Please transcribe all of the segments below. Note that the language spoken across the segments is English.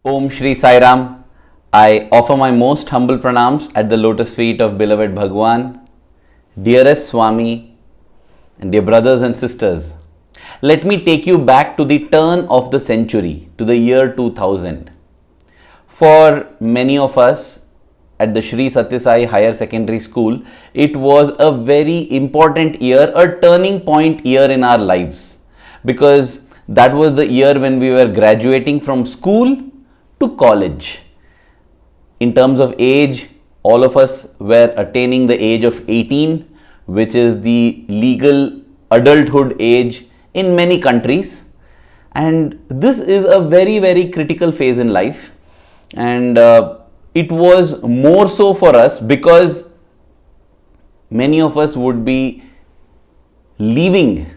Om Shri Sai Ram. I offer my most humble pranams at the lotus feet of beloved Bhagwan, dearest Swami, and dear brothers and sisters. Let me take you back to the turn of the century, to the year 2000. For many of us at the Shri Sathya Sai Higher Secondary School, it was a very important year, a turning point year in our lives, because that was the year when we were graduating from school to college. In terms of age, all of us were attaining the age of 18, which is the legal adulthood age in many countries. And this is a very, very critical phase in life. And it was more so for us because many of us would be leaving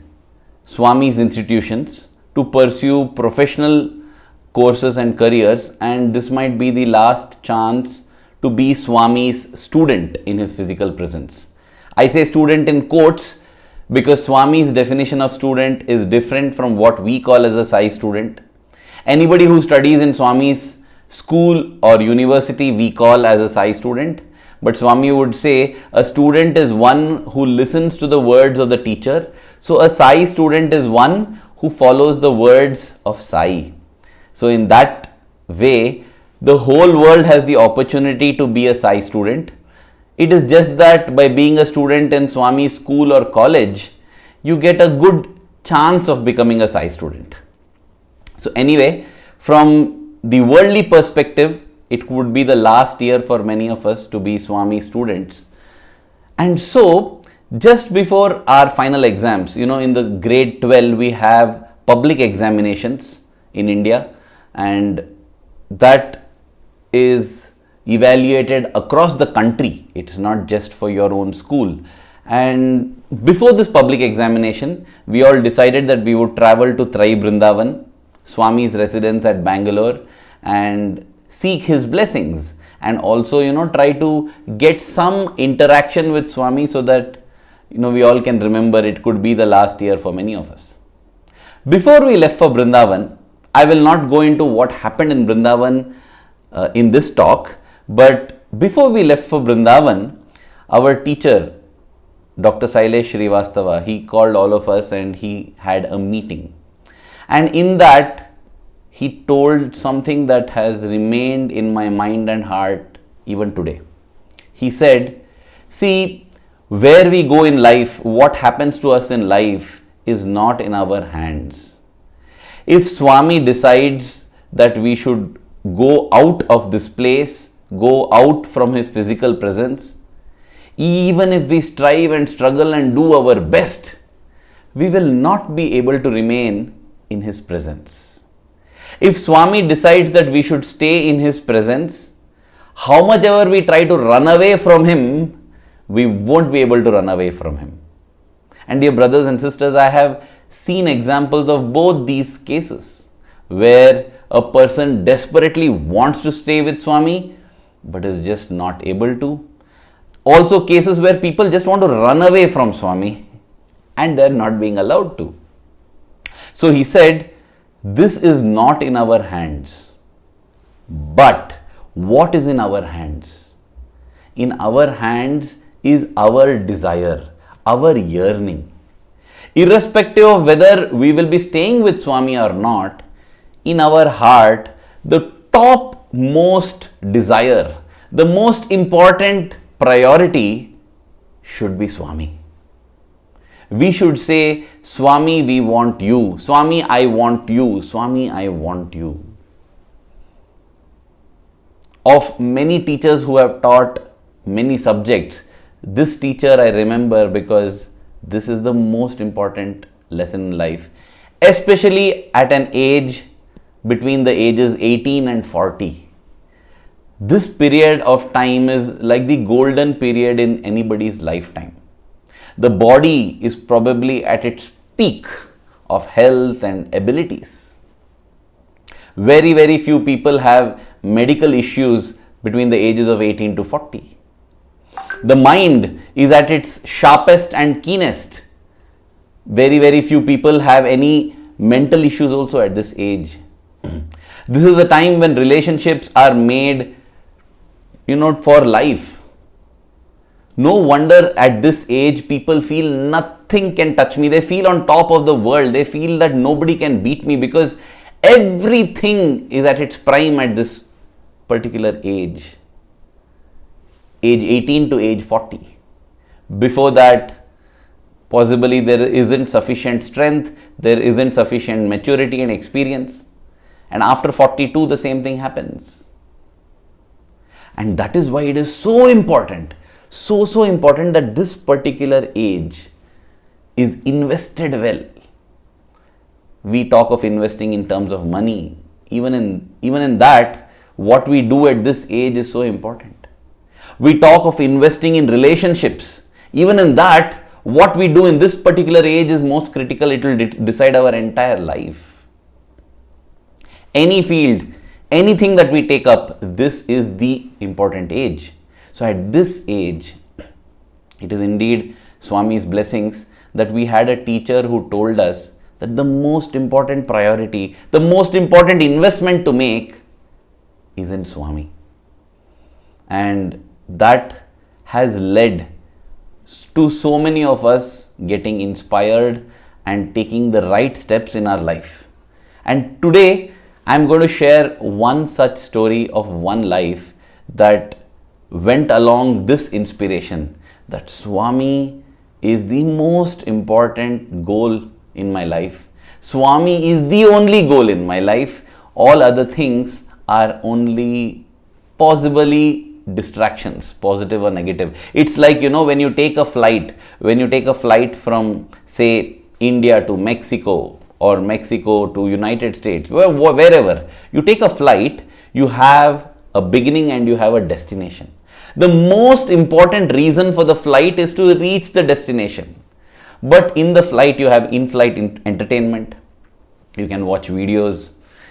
Swami's institutions to pursue professional courses and careers, and this might be the last chance to be Swami's student in his physical presence. I say student in quotes because Swami's definition of student is different from what we call as a Sai student. Anybody who studies in Swami's school or university we call as a Sai student, but Swami would say a student is one who listens to the words of the teacher. So a Sai student is one who follows the words of Sai. So in that way, the whole world has the opportunity to be a Sai student. It is just that by being a student in Swami's school or college, you get a good chance of becoming a Sai student. So anyway, from the worldly perspective, it would be the last year for many of us to be Swami students. And so, just before our final exams, in the grade 12, we have public examinations in India, and that is evaluated across the country. It's not just for your own school. And before this public examination, we all decided that we would travel to Trai Brindavan, Swami's residence at Bangalore, and seek his blessings, and also try to get some interaction with Swami so that we all can remember it could be the last year for many of us. Before we left for Brindavan, I will not go into what happened in Brindavan in this talk, but before we left for Brindavan, our teacher, Dr. Sailesh Srivastava, he called all of us and he had a meeting. And in that, he told something that has remained in my mind and heart even today. He said, see, where we go in life, what happens to us in life is not in our hands. If Swami decides that we should go out of this place, go out from his physical presence, even if we strive and struggle and do our best, we will not be able to remain in his presence. If Swami decides that we should stay in his presence, how much ever we try to run away from him, we won't be able to run away from him. And dear brothers and sisters, I have seen examples of both these cases where a person desperately wants to stay with Swami but is just not able to. Also cases where people just want to run away from Swami and they're not being allowed to. So he said, this is not in our hands. But what is in our hands? In our hands is our desire, our yearning. Irrespective of whether we will be staying with Swami or not, in our heart, the topmost desire, the most important priority should be Swami. We should say, Swami, we want you. Swami, I want you. Swami, I want you. Of many teachers who have taught many subjects, this teacher I remember because this is the most important lesson in life, especially at an age between the ages 18 and 40. This period of time is like the golden period in anybody's lifetime. The body is probably at its peak of health and abilities. Very, very few people have medical issues between the ages of 18 to 40. The mind is at its sharpest and keenest. Very, very few people have any mental issues also at this age. This is the time when relationships are made, for life. No wonder at this age people feel nothing can touch me. They feel on top of the world. They feel that nobody can beat me because everything is at its prime at this particular age. Age 18 to age 40. Before that, possibly there isn't sufficient strength, there isn't sufficient maturity and experience. And after 42, the same thing happens. And that is why it is so important, so important that this particular age is invested well. We talk of investing in terms of money. Even in that, what we do at this age is so important. We talk of investing in relationships. Even in that, what we do in this particular age is most critical. It will decide our entire life. Any field, anything that we take up, this is the important age. So at this age, it is indeed Swami's blessings that we had a teacher who told us that the most important priority, the most important investment to make is in Swami. And that has led to so many of us getting inspired and taking the right steps in our life. And today, I'm going to share one such story of one life that went along this inspiration, that Swami is the most important goal in my life. Swami is the only goal in my life. All other things are only possibly distractions, positive or negative. It's like, when you take a flight from, say, India to Mexico, or Mexico to United States, wherever you take a flight, you have a beginning and you have a destination. The most important reason for the flight is to reach the destination. But in the flight, you have in-flight entertainment. You can watch videos,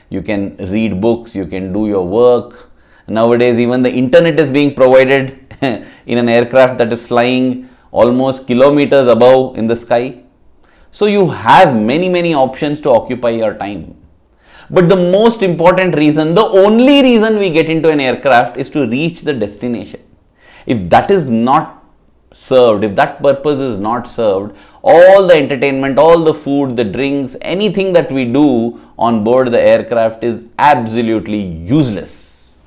you can read books, you can do your work. Nowadays, even the internet is being provided in an aircraft that is flying almost kilometers above in the sky. So you have many options to occupy your time. But the most important reason, the only reason we get into an aircraft is to reach the destination. If that is not served, if that purpose is not served, all the entertainment, all the food, the drinks, anything that we do on board the aircraft is absolutely useless.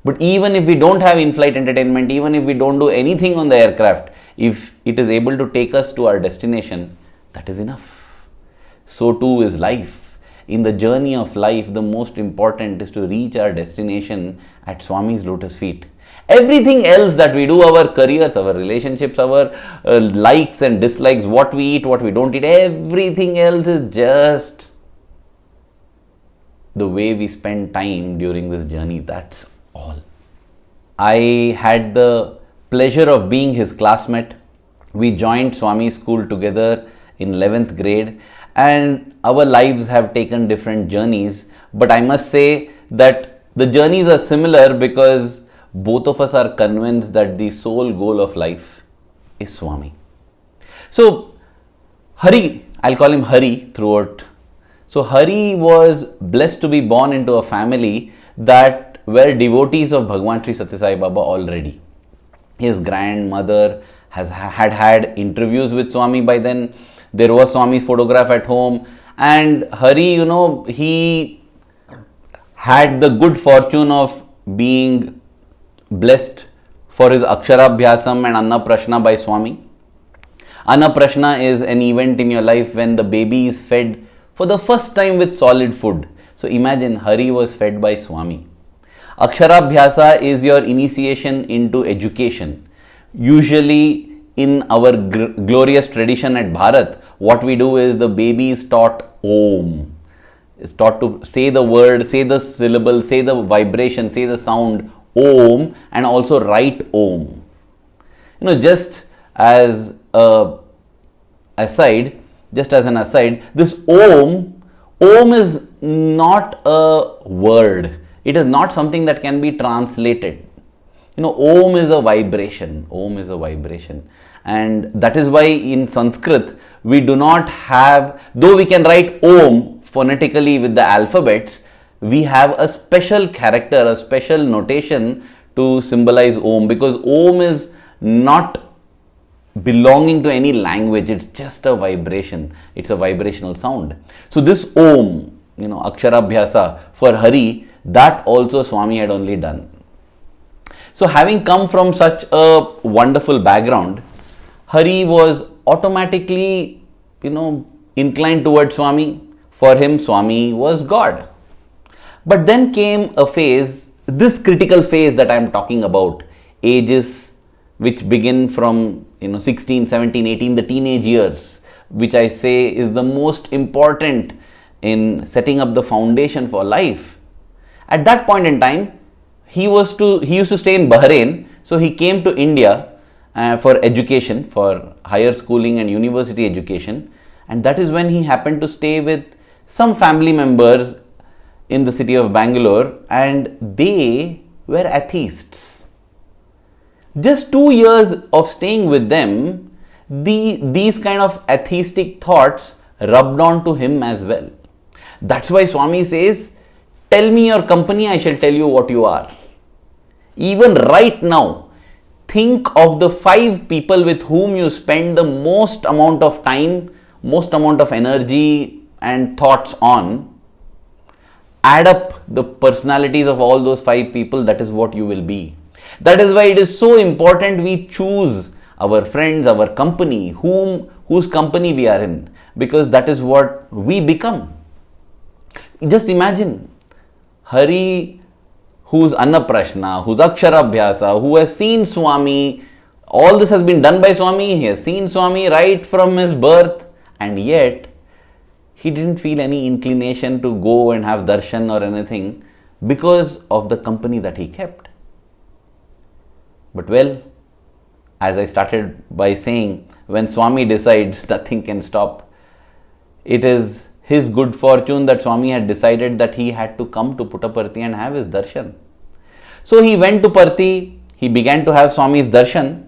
But even if we don't have in-flight entertainment, even if we don't do anything on the aircraft, if it is able to take us to our destination, that is enough. So too is life. In the journey of life, the most important is to reach our destination at Swami's lotus feet. Everything else that we do, our careers, our relationships, our likes and dislikes, what we eat, what we don't eat, everything else is just the way we spend time during this journey. That's all. I had the pleasure of being his classmate. We joined Swami school together in 11th grade, and our lives have taken different journeys, but I must say that the journeys are similar because both of us are convinced that the sole goal of life is Swami. So Hari, I'll call him Hari throughout. So Hari was blessed to be born into a family that were devotees of Bhagwan Sri Sathya Sai Baba already. His grandmother had interviews with Swami by then. There was Swami's photograph at home, and Hari, he had the good fortune of being blessed for his Aksharabhyasam and Annaprashna by Swami. Annaprashna is an event in your life when the baby is fed for the first time with solid food. So imagine Hari was fed by Swami. Aksharabhyasa is your initiation into education. Usually in our glorious tradition at Bharat, what we do is the baby is taught Om. Is taught to say the word, say the syllable, say the vibration, say the sound Om, and also write Om. Just as an aside, this Om is not a word. It is not something that can be translated. Om is a vibration. Om is a vibration. And that is why in Sanskrit, we do not have, though we can write Om phonetically with the alphabets, we have a special character, a special notation to symbolize Om, because Om is not belonging to any language, it's just a vibration, it's a vibrational sound. So this Om, Aksharabhyasa for Hari, that also Swami had only done. So having come from such a wonderful background, Hari was automatically, inclined towards Swami. For him, Swami was God. But then came a phase, this critical phase that I am talking about, ages which begin from 16, 17, 18, the teenage years, which I say is the most important in setting up the foundation for life. At that point in time, he used to stay in Bahrain, so he came to India for education, for higher schooling and university education, and that is when he happened to stay with some family members in the city of Bangalore, and they were atheists. Just 2 years of staying with them, these kind of atheistic thoughts rubbed on to him as well. That's why Swami says, tell me your company, I shall tell you what you are. Even right now, think of the 5 people with whom you spend the most amount of time, most amount of energy and thoughts on. Add up the personalities of all those 5 people, that is what you will be. That is why it is so important we choose our friends, our company, whose company we are in, because that is what we become. Just imagine Hari, who's Annaprashna, who's Aksharabhyasa, who has seen Swami. All this has been done by Swami. He has seen Swami right from his birth, and yet he didn't feel any inclination to go and have darshan or anything because of the company that he kept. But well, as I started by saying, when Swami decides, nothing can stop. It is his good fortune that Swami had decided that he had to come to Puttaparthi and have his darshan. So he went to Parthi, he began to have Swami's darshan,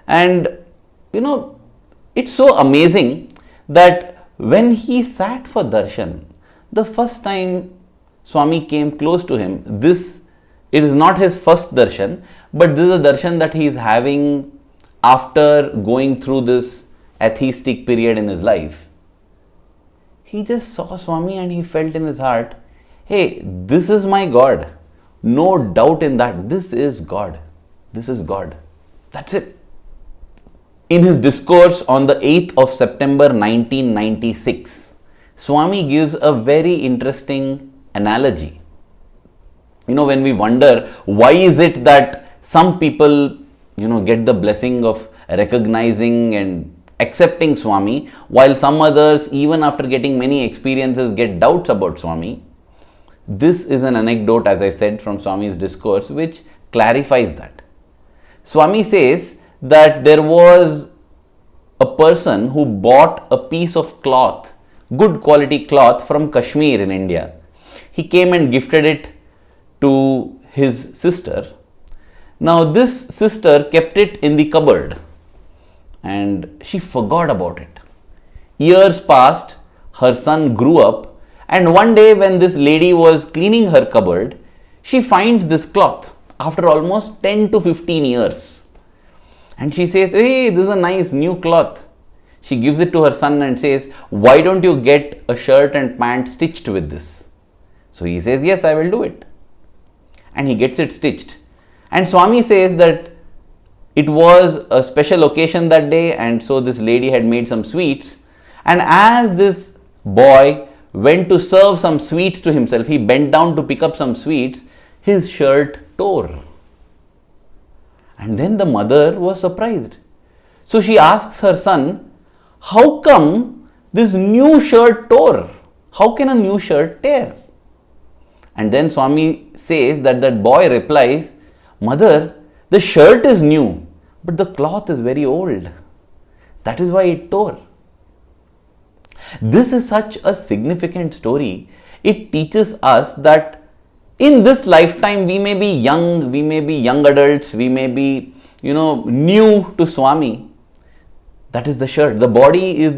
and it's so amazing that when he sat for darshan, the first time Swami came close to him, it is not his first darshan, but this is a darshan that he is having after going through this atheistic period in his life. He just saw Swami and he felt in his heart, hey, this is my God. No doubt in that. This is God. This is God. That's it. In his discourse on the 8th of September 1996, Swami gives a very interesting analogy. When we wonder why is it that some people, get the blessing of recognizing and accepting Swami, while some others, even after getting many experiences, get doubts about Swami. This is an anecdote, as I said, from Swami's discourse, which clarifies that. Swami says that there was a person who bought a piece of cloth, good quality cloth from Kashmir in India. He came and gifted it to his sister. Now this sister kept it in the cupboard and she forgot about it. Years passed, her son grew up, and one day when this lady was cleaning her cupboard, she finds this cloth after almost 10 to 15 years. And she says, hey, this is a nice new cloth. She gives it to her son and says, why don't you get a shirt and pant stitched with this? So he says, yes, I will do it. And he gets it stitched. And Swami says that it was a special occasion that day, and so this lady had made some sweets. And as this boy went to serve some sweets to himself, he bent down to pick up some sweets, his shirt tore. And then the mother was surprised. So she asks her son, how come this new shirt tore? How can a new shirt tear? And then Swami says that boy replies, mother, the shirt is new, but the cloth is very old. That is why it tore. This is such a significant story. It teaches us that in this lifetime we may be young adults, we may be, new to Swami. That is the shirt. The body is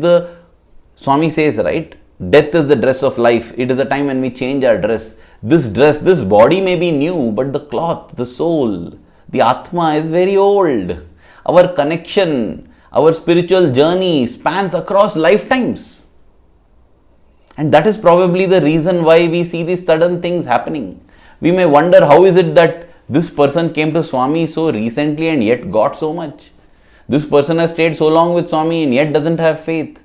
Swami says, right? death is the dress of life. It is the time when we change our dress. This body may be new, but the cloth, the soul, the Atma is very old. Our connection, our spiritual journey spans across lifetimes. And that is probably the reason why we see these sudden things happening. We may wonder, how is it that this person came to Swami so recently and yet got so much? This person has stayed so long with Swami and yet doesn't have faith.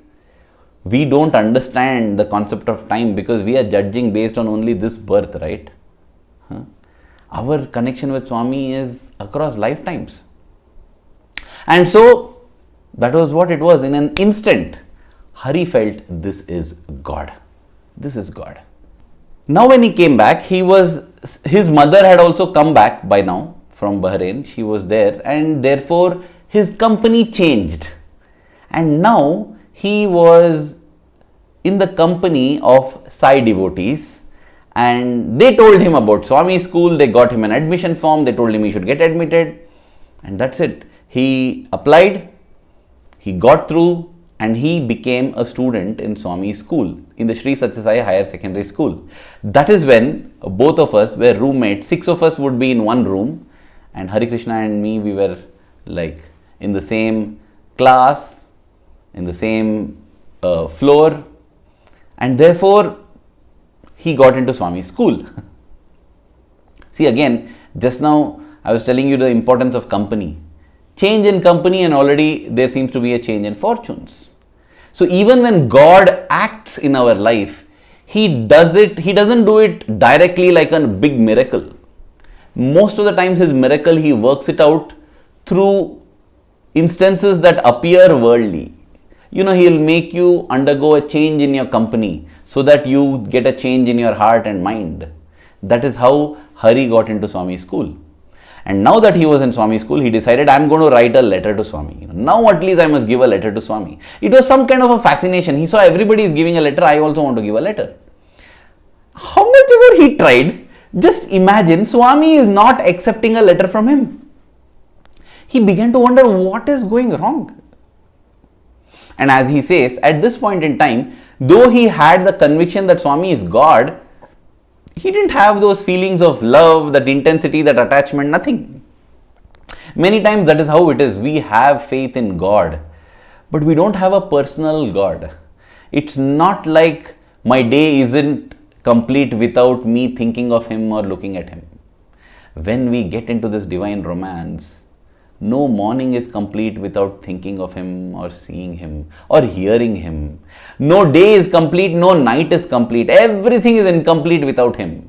We don't understand the concept of time because we are judging based on only this birth, right? Our connection with Swami is across lifetimes. And so, that was what it was. In an instant, Hari felt, this is God. This is God. Now when he came back, his mother had also come back by now from Bahrain. She was there, and therefore his company changed. And now he was in the company of Sai devotees, and they told him about Swami school. They got him an admission form. They told him he should get admitted, and that's it. He applied, he got through, and he became a student in Swami's school, in the Sri Sathya Sai Higher Secondary School. That is when both of us were roommates. 6 of us would be in one room, and Hari Krishna and me, we were like in the same class, in the same floor, and therefore he got into Swami's school. See, again, just now I was telling you the importance of company. Change in company, and already there seems to be a change in fortunes. So even when God acts in our life, He doesn't do it directly like a big miracle. Most of the times His miracle, He works it out through instances that appear worldly. He'll make you undergo a change in your company so that you get a change in your heart and mind. That is how Hari got into Swami school. And now that he was in Swami school, he decided, I'm going to write a letter to Swami. Now at least I must give a letter to Swami. It was some kind of a fascination. He saw everybody is giving a letter. I also want to give a letter. How much ever he tried, just imagine Swami is not accepting a letter from him. He began to wonder what is going wrong. And as he says, at this point in time, though he had the conviction that Swami is God, he didn't have those feelings of love, that intensity, that attachment, nothing. Many times that is how it is. We have faith in God, but we don't have a personal God. It's not like my day isn't complete without me thinking of Him or looking at Him. When we get into this divine romance, no morning is complete without thinking of Him or seeing Him or hearing Him. No day is complete, no night is complete. Everything is incomplete without Him.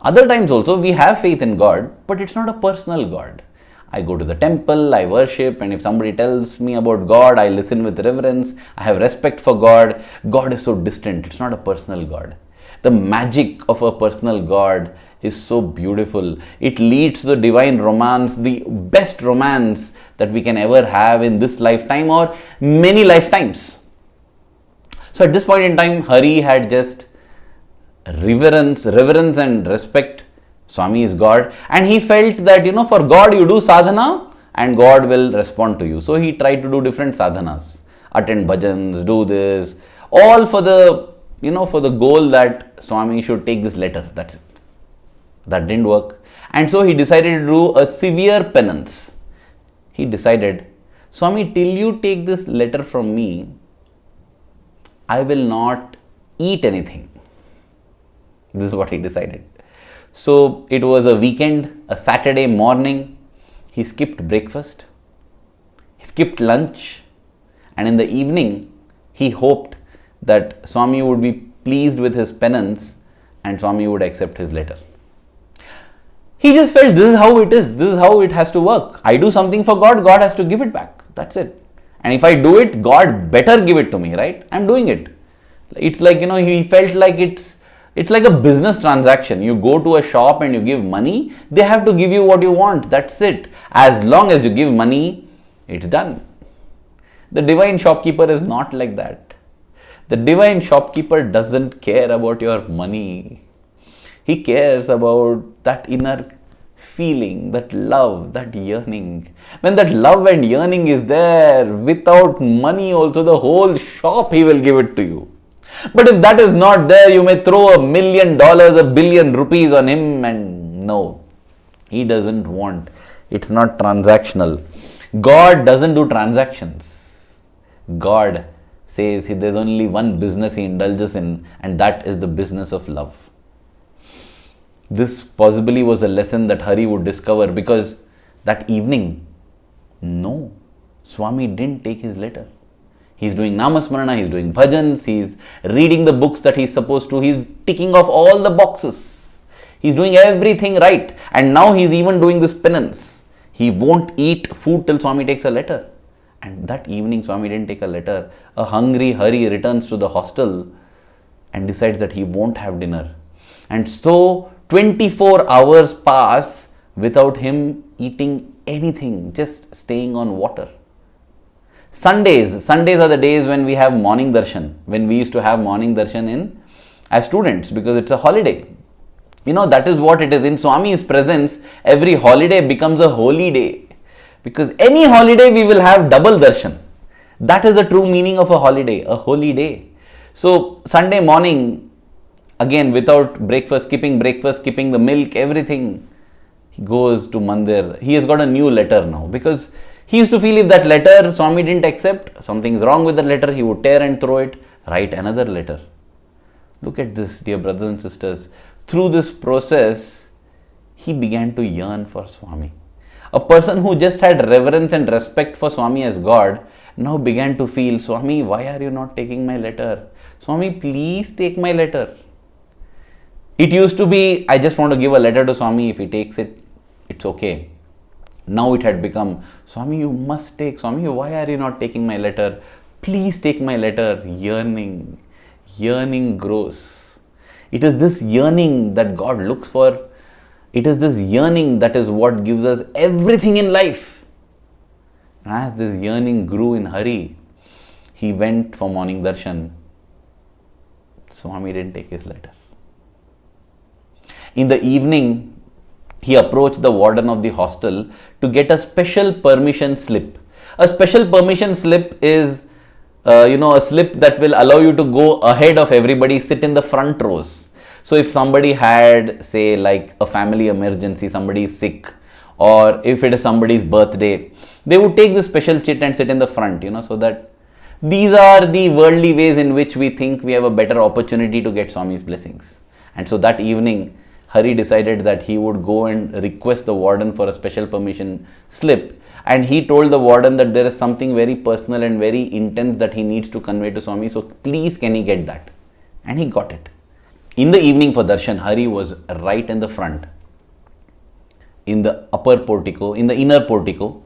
Other times also we have faith in God, but it's not a personal God. I go to the temple, I worship, and if somebody tells me about God, I listen with reverence, I have respect for God. God is so distant, it's not a personal God. The magic of a personal God is so beautiful. It leads to the divine romance, the best romance that we can ever have in this lifetime or many lifetimes. So at this point in time, Hari had just reverence and respect. Swami is God, and he felt that, for God you do sadhana and God will respond to you. So he tried to do different sadhanas, attend bhajans, do this, all for the goal that Swami should take this letter. That's it. That didn't work. And so he decided to do a severe penance. He decided, Swami, till you take this letter from me, I will not eat anything. This is what he decided. So it was a weekend, a Saturday morning. He skipped breakfast. He skipped lunch. And in the evening, he hoped that Swami would be pleased with his penance and Swami would accept his letter. He just felt this is how it is. This is how it has to work. I do something for God, God has to give it back. That's it. And if I do it, God better give it to me, right? I'm doing it. It's like, he felt like it's like a business transaction. You go to a shop and you give money, they have to give you what you want. That's it. As long as you give money, it's done. The divine shopkeeper is not like that. The divine shopkeeper doesn't care about your money. He cares about that inner feeling, that love, that yearning. When that love and yearning is there, without money also, the whole shop he will give it to you. But if that is not there, you may throw $1,000,000, ₹1,billion on him, and no, he doesn't want. It's not transactional. God doesn't do transactions. God says there's only one business he indulges in, and that is the business of love. This possibly was a lesson that Hari would discover, because that evening, no, Swami didn't take his letter. He's doing Namasmarana, he's doing bhajans, he's reading the books that he's supposed to, he's ticking off all the boxes. He's doing everything right, and now he's even doing this penance. He won't eat food till Swami takes a letter. And that evening, Swami didn't take a letter. A hungry Hari returns to the hostel and decides that he won't have dinner. And so 24 hours pass without him eating anything, just staying on water. Sundays are the days when we have morning darshan, when we used to have morning darshan as students, because it's a holiday. That is what it is. In Swami's presence, every holiday becomes a holy day. Because any holiday we will have double darshan. That is the true meaning of a holiday, a holy day. So Sunday morning, again without breakfast, skipping the milk, everything, he goes to mandir. He has got a new letter now, because he used to feel if that letter Swami didn't accept, something's wrong with the letter, he would tear and throw it, write another letter. Look at this, dear brothers and sisters. Through this process, he began to yearn for Swami. A person who just had reverence and respect for Swami as God now began to feel, Swami, why are you not taking my letter? Swami, please take my letter. It used to be, I just want to give a letter to Swami. If he takes it, it's okay. Now it had become, Swami, you must take. Swami, why are you not taking my letter? Please take my letter. Yearning grows. It is this yearning that God looks for. It is this yearning that is what gives us everything in life. And as this yearning grew in Hari, he went for morning darshan. Swami didn't take his letter. In the evening, he approached the warden of the hostel to get a special permission slip. A special permission slip is, a slip that will allow you to go ahead of everybody, sit in the front rows. So if somebody had, say, like a family emergency, somebody is sick, or if it is somebody's birthday, they would take this special chit and sit in the front, so that these are the worldly ways in which we think we have a better opportunity to get Swami's blessings. And so that evening, Hari decided that he would go and request the warden for a special permission slip. And he told the warden that there is something very personal and very intense that he needs to convey to Swami. So please, can he get that? And he got it. In the evening for darshan, Hari was right in the front, in the upper portico, in the inner portico,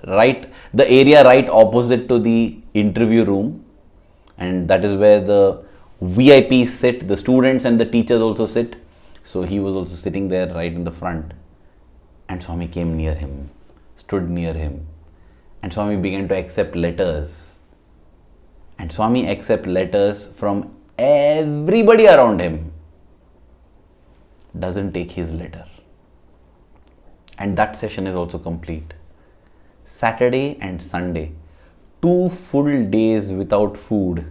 right, the area right opposite to the interview room. And that is where the VIPs sit, the students and the teachers also sit. So he was also sitting there right in the front. And Swami came near him, stood near him. And Swami began to accept letters. And Swami accepts letters from everybody around him. Doesn't take his letter. And that session is also complete. Saturday and Sunday, 2 full days without food.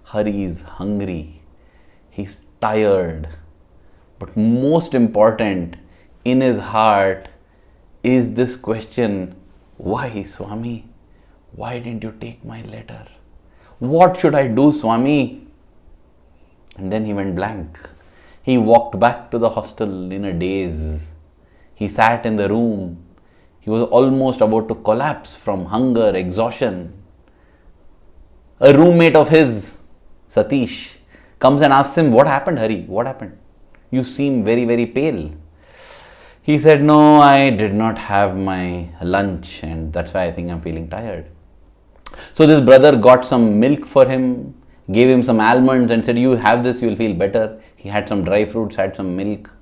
Hari is hungry. He's tired. But most important, in his heart is this question, why, Swami? Why didn't you take my letter? What should I do, Swami? And then he went blank. He walked back to the hostel in a daze. He sat in the room. He was almost about to collapse from hunger, exhaustion. A roommate of his, Satish, comes and asks him, what happened, Hari? What happened? You seem very, very pale. He said, no, I did not have my lunch, and that's why I think I'm feeling tired. So this brother got some milk for him, gave him some almonds and said, you have this, you'll feel better. He had some dry fruits, had some milk,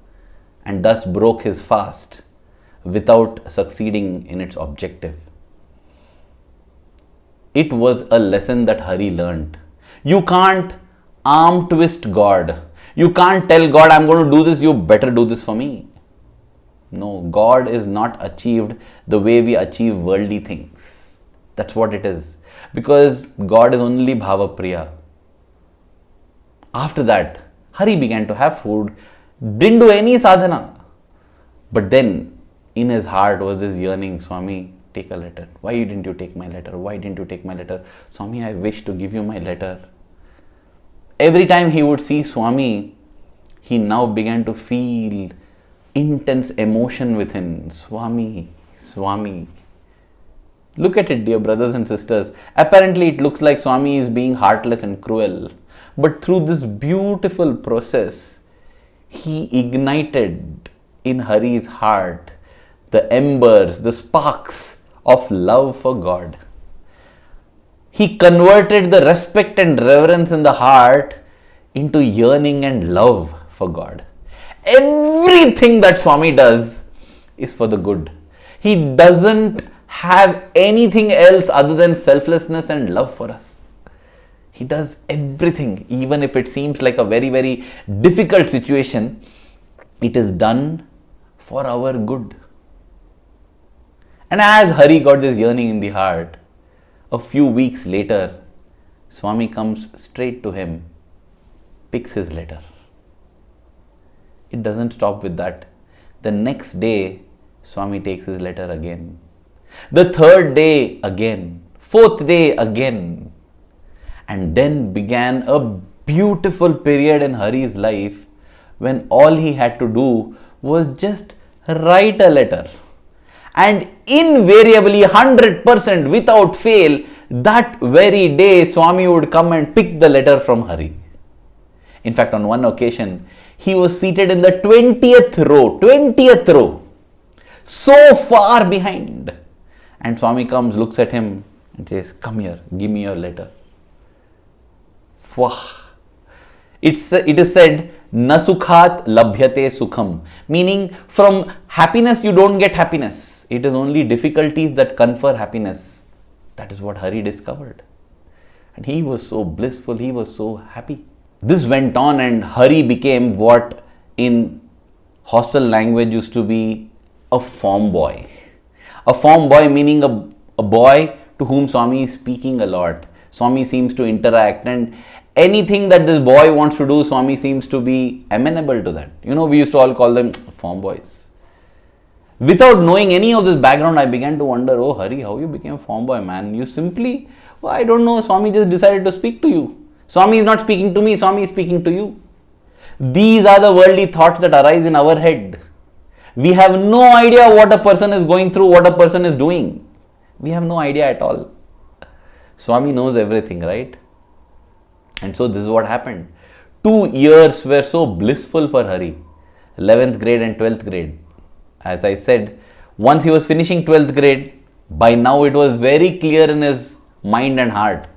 and thus broke his fast without succeeding in its objective. It was a lesson that Hari learnt. You can't arm twist God. You can't tell God, I'm going to do this, you better do this for me. No, God is not achieved the way we achieve worldly things. That's what it is. Because God is only Bhava Priya. After that, Hari began to have food, didn't do any sadhana. But then, in his heart was this yearning, Swami, take a letter. Why didn't you take my letter? Why didn't you take my letter? Swami, I wish to give you my letter. Every time he would see Swami, he now began to feel intense emotion within. Swami, Swami. Look at it, dear brothers and sisters. Apparently, it looks like Swami is being heartless and cruel. But through this beautiful process, he ignited in Hari's heart the embers, the sparks of love for God. He converted the respect and reverence in the heart into yearning and love for God. Everything that Swami does is for the good. He doesn't have anything else other than selflessness and love for us. He does everything, even if it seems like a very, very difficult situation, it is done for our good. And as Hari got this yearning in the heart, a few weeks later, Swami comes straight to him, picks his letter. It doesn't stop with that. The next day, Swami takes his letter again. The third day again. Fourth day again. And then began a beautiful period in Hari's life when all he had to do was just write a letter. And invariably, 100% without fail, that very day Swami would come and pick the letter from Hari. In fact, on one occasion, he was seated in the 20th row, so far behind. And Swami comes, looks at him and says, come here, give me your letter. Wow. It is said, Nasukhat labhyate sukham, meaning from happiness you don't get happiness. It is only difficulties that confer happiness. That is what Hari discovered. And he was so blissful, he was so happy. This went on and Hari became what in hostel language used to be a form boy. A form boy meaning a boy to whom Swami is speaking a lot. Swami seems to interact, and anything that this boy wants to do, Swami seems to be amenable to that. You know, we used to all call them form boys. Without knowing any of this background, I began to wonder, oh Hari, how you became form boy, man? You simply, well, I don't know, Swami just decided to speak to you. Swami is not speaking to me, Swami is speaking to you. These are the worldly thoughts that arise in our head. We have no idea what a person is going through, what a person is doing. We have no idea at all. Swami knows everything, right? And so this is what happened. 2 years were so blissful for Hari. 11th grade and 12th grade. As I said, once he was finishing 12th grade, by now it was very clear in his mind and heart.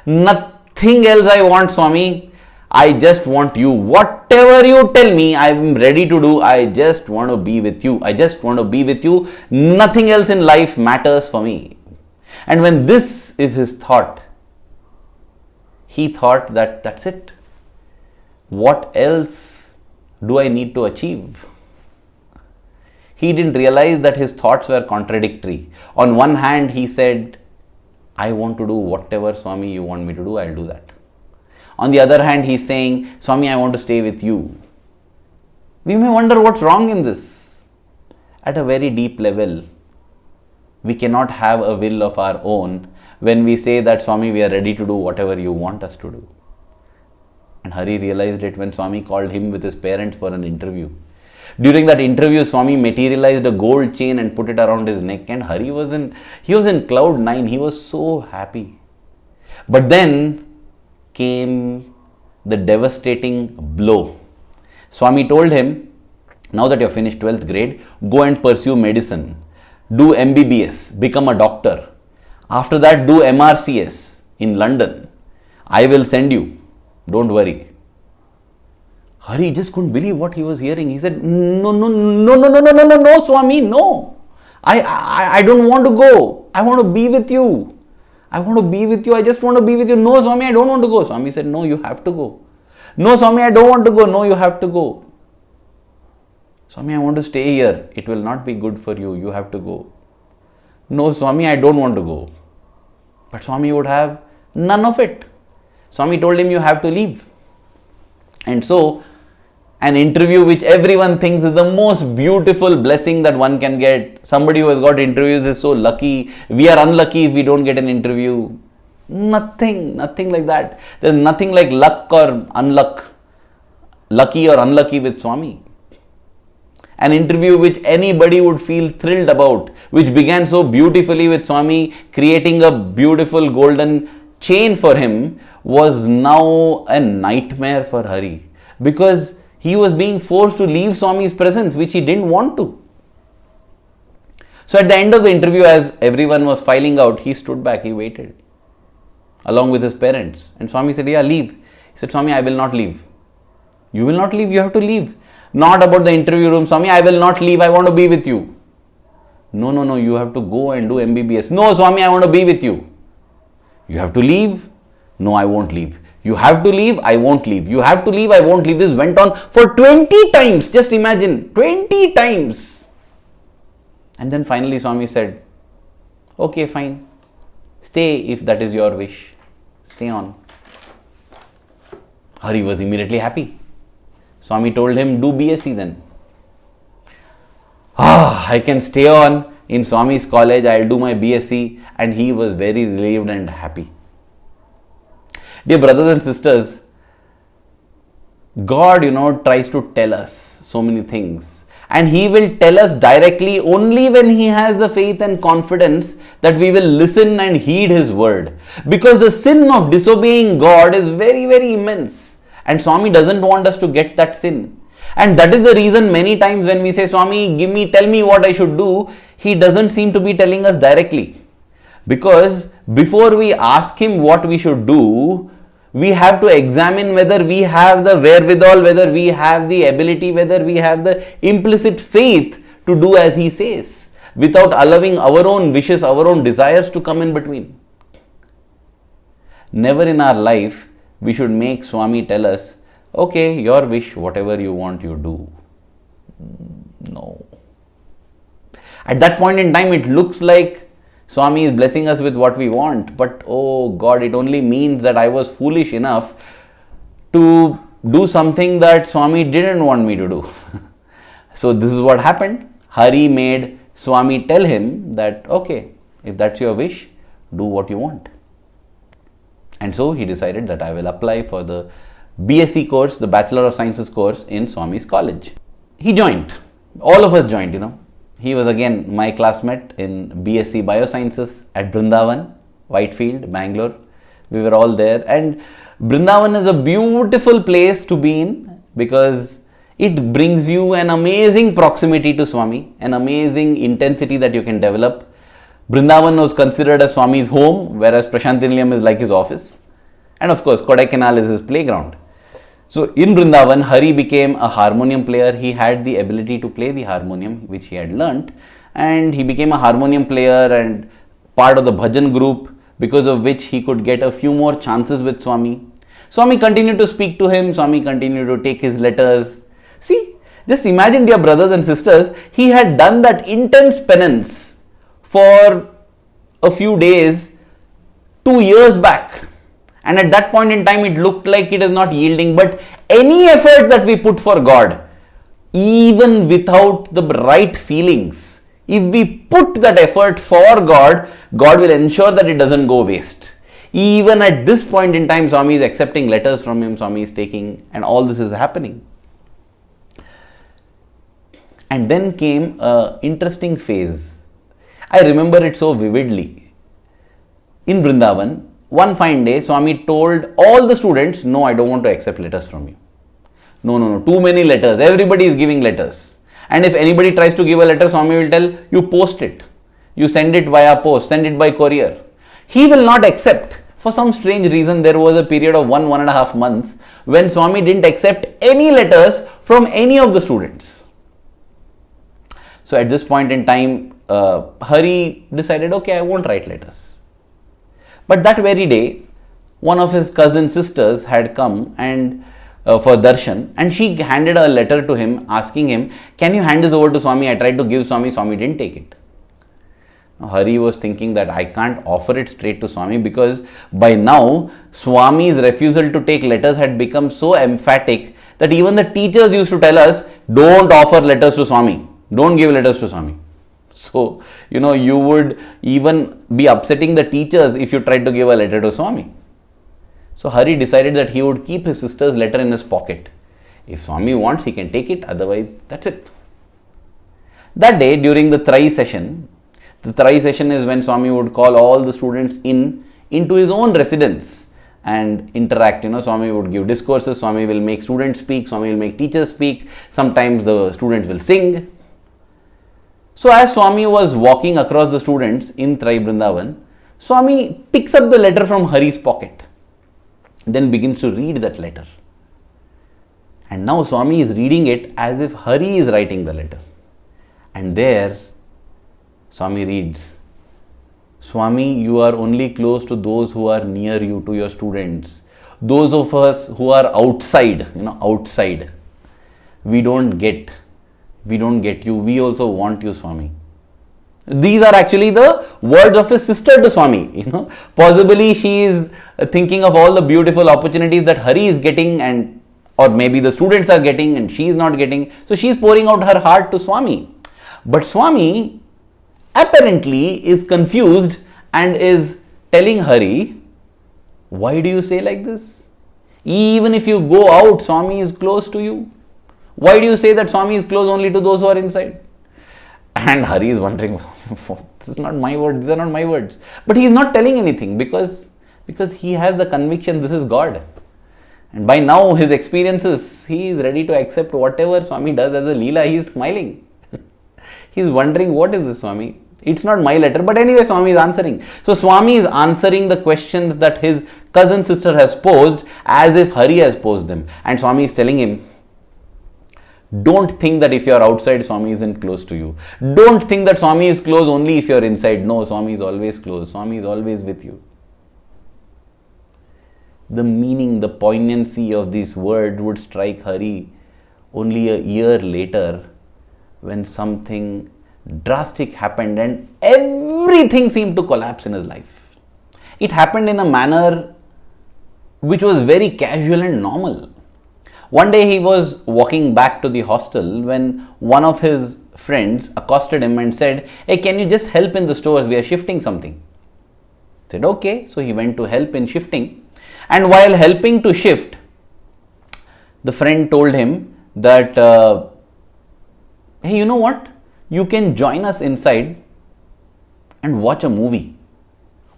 Nothing else I want, Swami. I just want you. Whatever you tell me, I am ready to do. I just want to be with you. I just want to be with you. Nothing else in life matters for me. And when this is his thought, he thought that that's it. What else do I need to achieve? He didn't realize that his thoughts were contradictory. On one hand, he said, I want to do whatever, Swami, you want me to do, I'll do that. On the other hand, he's saying, Swami, I want to stay with you. We may wonder what's wrong in this. At a very deep level, we cannot have a will of our own when we say that, Swami, we are ready to do whatever you want us to do. And Hari realized it when Swami called him with his parents for an interview. During that interview, Swami materialized a gold chain and put it around his neck, and Hari was in cloud 9. He was so happy. But then came the devastating blow. Swami told him, now that you have finished 12th grade, go and pursue medicine. Do MBBS, become a doctor. After that, do MRCS in London. I will send you. Don't worry. Hari just couldn't believe what he was hearing. He said, no, Swami, no. I don't want to go. I want to be with you. I want to be with you. I just want to be with you. No, Swami, I don't want to go. Swami said, no, you have to go. No, Swami, I don't want to go. No, you have to go. Swami, I want to stay here. It will not be good for you. You have to go. No, Swami, I don't want to go. But Swami would have none of it. Swami told him, you have to leave. And so, an interview which everyone thinks is the most beautiful blessing that one can get. Somebody who has got interviews is so lucky. We are unlucky if we don't get an interview. Nothing like that. There's nothing like luck or unluck, lucky or unlucky with Swami. An interview which anybody would feel thrilled about, which began so beautifully with Swami creating a beautiful golden chain for him, was now a nightmare for Hari, because he was being forced to leave Swami's presence, which he didn't want to. So at the end of the interview, as everyone was filing out, he stood back, he waited, along with his parents. And Swami said, yeah, leave. He said, Swami, I will not leave. You will not leave, you have to leave. Not about the interview room. Swami, I will not leave, I want to be with you. No, you have to go and do MBBS. No, Swami, I want to be with you. You have to leave. No, I won't leave. You have to leave, I won't leave. You have to leave, I won't leave. This went on for 20 times. Just imagine, 20 times. And then finally Swami said, okay, fine. Stay if that is your wish. Stay on. Hari was immediately happy. Swami told him, do BSc then. I can stay on in Swami's college, I'll do my BSc. And he was very relieved and happy. Dear brothers and sisters, God, tries to tell us so many things. And He will tell us directly only when He has the faith and confidence that we will listen and heed His word. Because the sin of disobeying God is very, very immense. And Swami doesn't want us to get that sin. And that is the reason many times when we say, Swami, tell me what I should do, He doesn't seem to be telling us directly. Because before we ask Him what we should do, we have to examine whether we have the wherewithal, whether we have the ability, whether we have the implicit faith to do as He says, without allowing our own wishes, our own desires to come in between. Never in our life we should make Swami tell us, okay, your wish, whatever you want, you do. No. At that point in time, it looks like Swami is blessing us with what we want, but oh God, it only means that I was foolish enough to do something that Swami didn't want me to do. So this is what happened. Hari made Swami tell him that, okay, if that's your wish, do what you want. And so he decided that I will apply for the BSc course, the Bachelor of Sciences course in Swami's college. He joined. All of us joined, He was again my classmate in BSc Biosciences at Brindavan, Whitefield, Bangalore. We were all there, and Brindavan is a beautiful place to be in because it brings you an amazing proximity to Swami, an amazing intensity that you can develop. Brindavan was considered as Swami's home, whereas Prashantinilayam is like his office. And of course, Kodaikanal is his playground. So in Brindavan, Hari became a harmonium player. He had the ability to play the harmonium, which he had learnt, and he became a harmonium player and part of the bhajan group, because of which he could get a few more chances with Swami. Swami continued to speak to him. Swami continued to take his letters. See, just imagine, dear brothers and sisters, he had done that intense penance for a few days 2 years back. And at that point in time, it looked like it is not yielding. But any effort that we put for God, even without the right feelings, if we put that effort for God, God will ensure that it doesn't go waste. Even at this point in time, Swami is accepting letters from him, Swami is taking, and all this is happening. And then came an interesting phase. I remember it so vividly. In Vrindavan, one fine day, Swami told all the students, no, I don't want to accept letters from you. No, too many letters. Everybody is giving letters. And if anybody tries to give a letter, Swami will tell, you post it. You send it via post, send it by courier. He will not accept. For some strange reason, there was a period of 1.5 months when Swami didn't accept any letters from any of the students. So at this point in time, Hari decided, okay, I won't write letters. But that very day, one of his cousin sisters had come and for darshan, and she handed a letter to him asking him, can you hand this over to Swami? I tried to give Swami, Swami didn't take it. Hari was thinking that I can't offer it straight to Swami, because by now Swami's refusal to take letters had become so emphatic that even the teachers used to tell us, don't offer letters to Swami, don't give letters to Swami. So, you would even be upsetting the teachers if you tried to give a letter to Swami. So Hari decided that he would keep his sister's letter in his pocket. If Swami wants, he can take it, otherwise that's it. That day, during the Trai session is when Swami would call all the students into his own residence and interact. Swami would give discourses, Swami will make students speak, Swami will make teachers speak, sometimes the students will sing. So as Swami was walking across the students in Trai Vrindavan, Swami picks up the letter from Hari's pocket, then begins to read that letter. And now Swami is reading it as if Hari is writing the letter. And there, Swami reads, Swami, you are only close to those who are near you, to your students. Those of us who are outside, outside, we don't get you. We also want you, Swami. These are actually the words of his sister to Swami. Possibly she is thinking of all the beautiful opportunities that Hari is getting, or maybe the students are getting and she is not getting. So she is pouring out her heart to Swami. But Swami apparently is confused and is telling Hari, why do you say like this? Even if you go out, Swami is close to you. Why do you say that Swami is close only to those who are inside? And Hari is wondering, this is not my words, these are not my words. But he is not telling anything because he has the conviction this is God. And by now his experiences, he is ready to accept whatever Swami does as a lila. He is smiling. He is wondering, what is this, Swami? It's not my letter, but anyway Swami is answering. So Swami is answering the questions that his cousin sister has posed as if Hari has posed them. And Swami is telling him, don't think that if you are outside, Swami isn't close to you. Don't think that Swami is close only if you are inside. No, Swami is always close. Swami is always with you. The meaning, the poignancy of these words would strike Hari only a year later, when something drastic happened and everything seemed to collapse in his life. It happened in a manner which was very casual and normal. One day he was walking back to the hostel when one of his friends accosted him and said, hey, can you just help in the stores? We are shifting something. He said, okay. So he went to help in shifting. And while helping to shift, the friend told him that, hey, you know what? You can join us inside and watch a movie.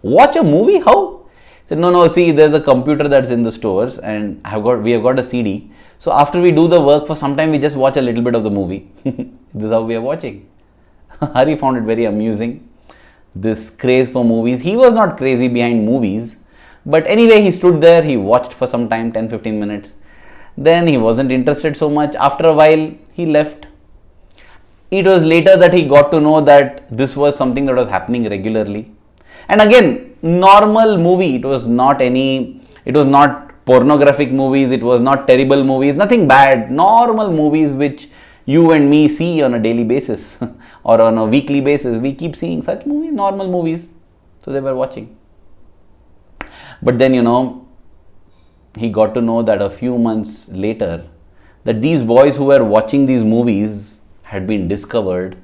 Watch a movie? How? He said, no, see, there's a computer that's in the stores and we have got a CD. So after we do the work, for some time we just watch a little bit of the movie. This is how we are watching. Hari found it very amusing, this craze for movies. He was not crazy behind movies. But anyway, he stood there, he watched for some time, 10-15 minutes. Then he wasn't interested so much. After a while, he left. It was later that he got to know that this was something that was happening regularly. And again, normal movie. It was not pornographic movies. It was not terrible movies. Nothing bad. Normal movies which you and me see on a daily basis or on a weekly basis. We keep seeing such movies, normal movies. So they were watching. But then, he got to know that a few months later that these boys who were watching these movies had been discovered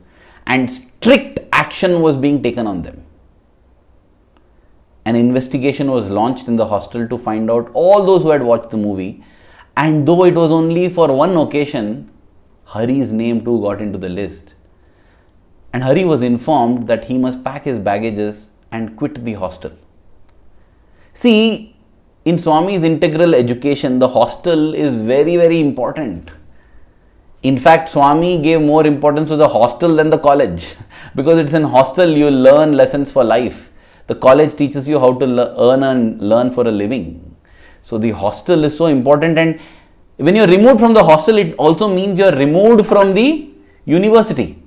and strict action was being taken on them. An investigation was launched in the hostel to find out all those who had watched the movie, and though it was only for one occasion, Hari's name too got into the list. And Hari was informed that he must pack his baggages and quit the hostel. See, in Swami's integral education, the hostel is very, very important. In fact, Swami gave more importance to the hostel than the college, because it's in hostel you learn lessons for life. The college teaches you how to earn and learn for a living. So the hostel is so important, and when you're removed from the hostel, it also means you're removed from the university.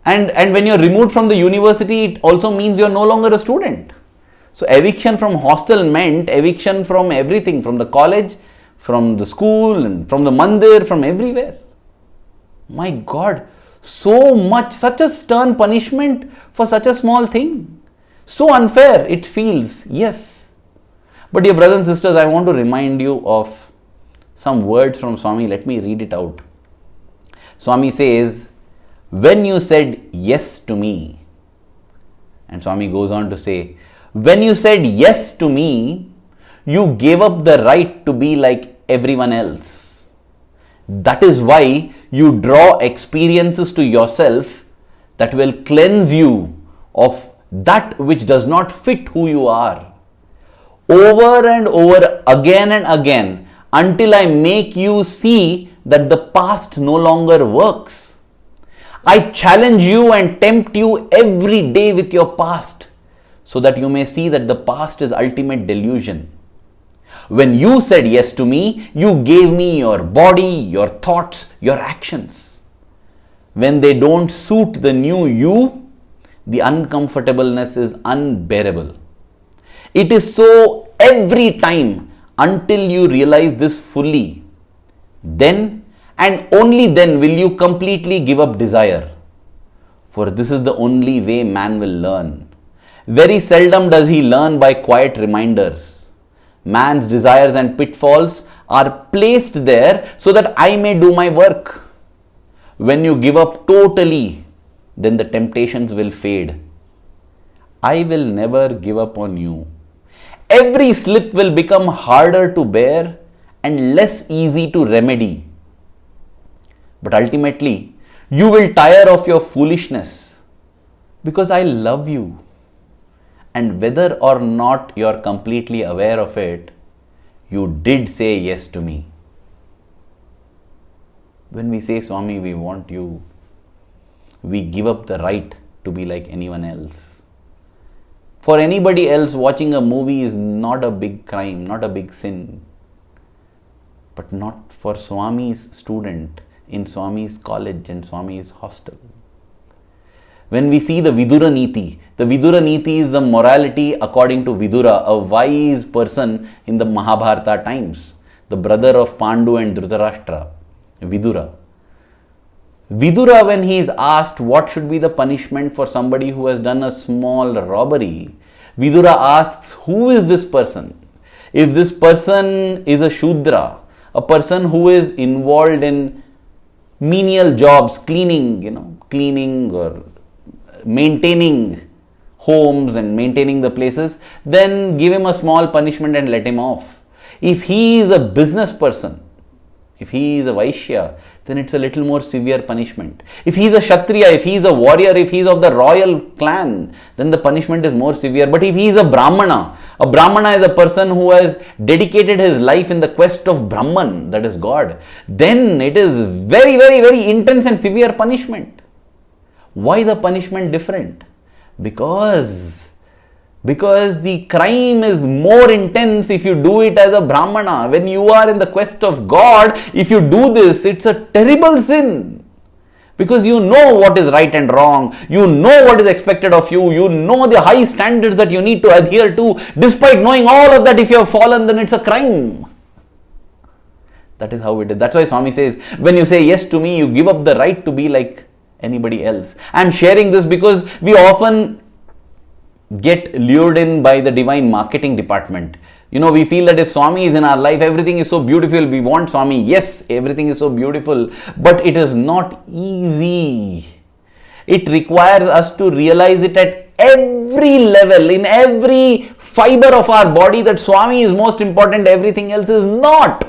And when you're removed from the university, it also means you're no longer a student. So eviction from hostel meant eviction from everything, from the college, from the school, and from the mandir, from everywhere. My God, So much, such a stern punishment for such a small thing. So unfair it feels, yes. But dear brothers and sisters, I want to remind you of some words from Swami. Let me read it out. Swami says, when you said yes to me, and Swami goes on to say, when you said yes to me, you gave up the right to be like everyone else. That is why you draw experiences to yourself that will cleanse you of that which does not fit who you are. Over and over, again and again, until I make you see that the past no longer works. I challenge you and tempt you every day with your past, so that you may see that the past is ultimate delusion. When you said yes to me, you gave me your body, your thoughts, your actions. When they don't suit the new you, the uncomfortableness is unbearable. It is so every time until you realize this fully. Then and only then will you completely give up desire. For this is the only way man will learn. Very seldom does he learn by quiet reminders. Man's desires and pitfalls are placed there so that I may do my work. When you give up totally, then the temptations will fade. I will never give up on you. Every slip will become harder to bear and less easy to remedy. But ultimately, you will tire of your foolishness because I love you. And whether or not you are completely aware of it, you did say yes to me. When we say, Swami, we want you, we give up the right to be like anyone else. For anybody else, watching a movie is not a big crime, not a big sin. But not for Swami's student in Swami's college and Swami's hostel. When we see the Vidura Niti is the morality according to Vidura, a wise person in the Mahabharata times, the brother of Pandu and Dhritarashtra, Vidura. Vidura, when he is asked what should be the punishment for somebody who has done a small robbery, Vidura asks, who is this person? If this person is a Shudra, a person who is involved in menial jobs, cleaning or maintaining homes and maintaining the places, then give him a small punishment and let him off. If he is a business person, if he is a Vaishya, then it's a little more severe punishment. If he is a Kshatriya, if he is a warrior, if he is of the royal clan, then the punishment is more severe. But if he is a Brahmana is a person who has dedicated his life in the quest of Brahman, that is God, then it is very, very, very intense and severe punishment. Why the punishment different? Because the crime is more intense if you do it as a Brahmana. When you are in the quest of God, if you do this, it's a terrible sin. Because you know what is right and wrong. You know what is expected of you. You know the high standards that you need to adhere to. Despite knowing all of that, if you have fallen, then it's a crime. That is how it is. That's why Swami says, when you say yes to me, you give up the right to be like anybody else. I am sharing this because we often get lured in by the divine marketing department. We feel that if Swami is in our life, everything is so beautiful. We want Swami. Yes, everything is so beautiful, but it is not easy. It requires us to realize it at every level, in every fiber of our body, that Swami is most important. Everything else is not.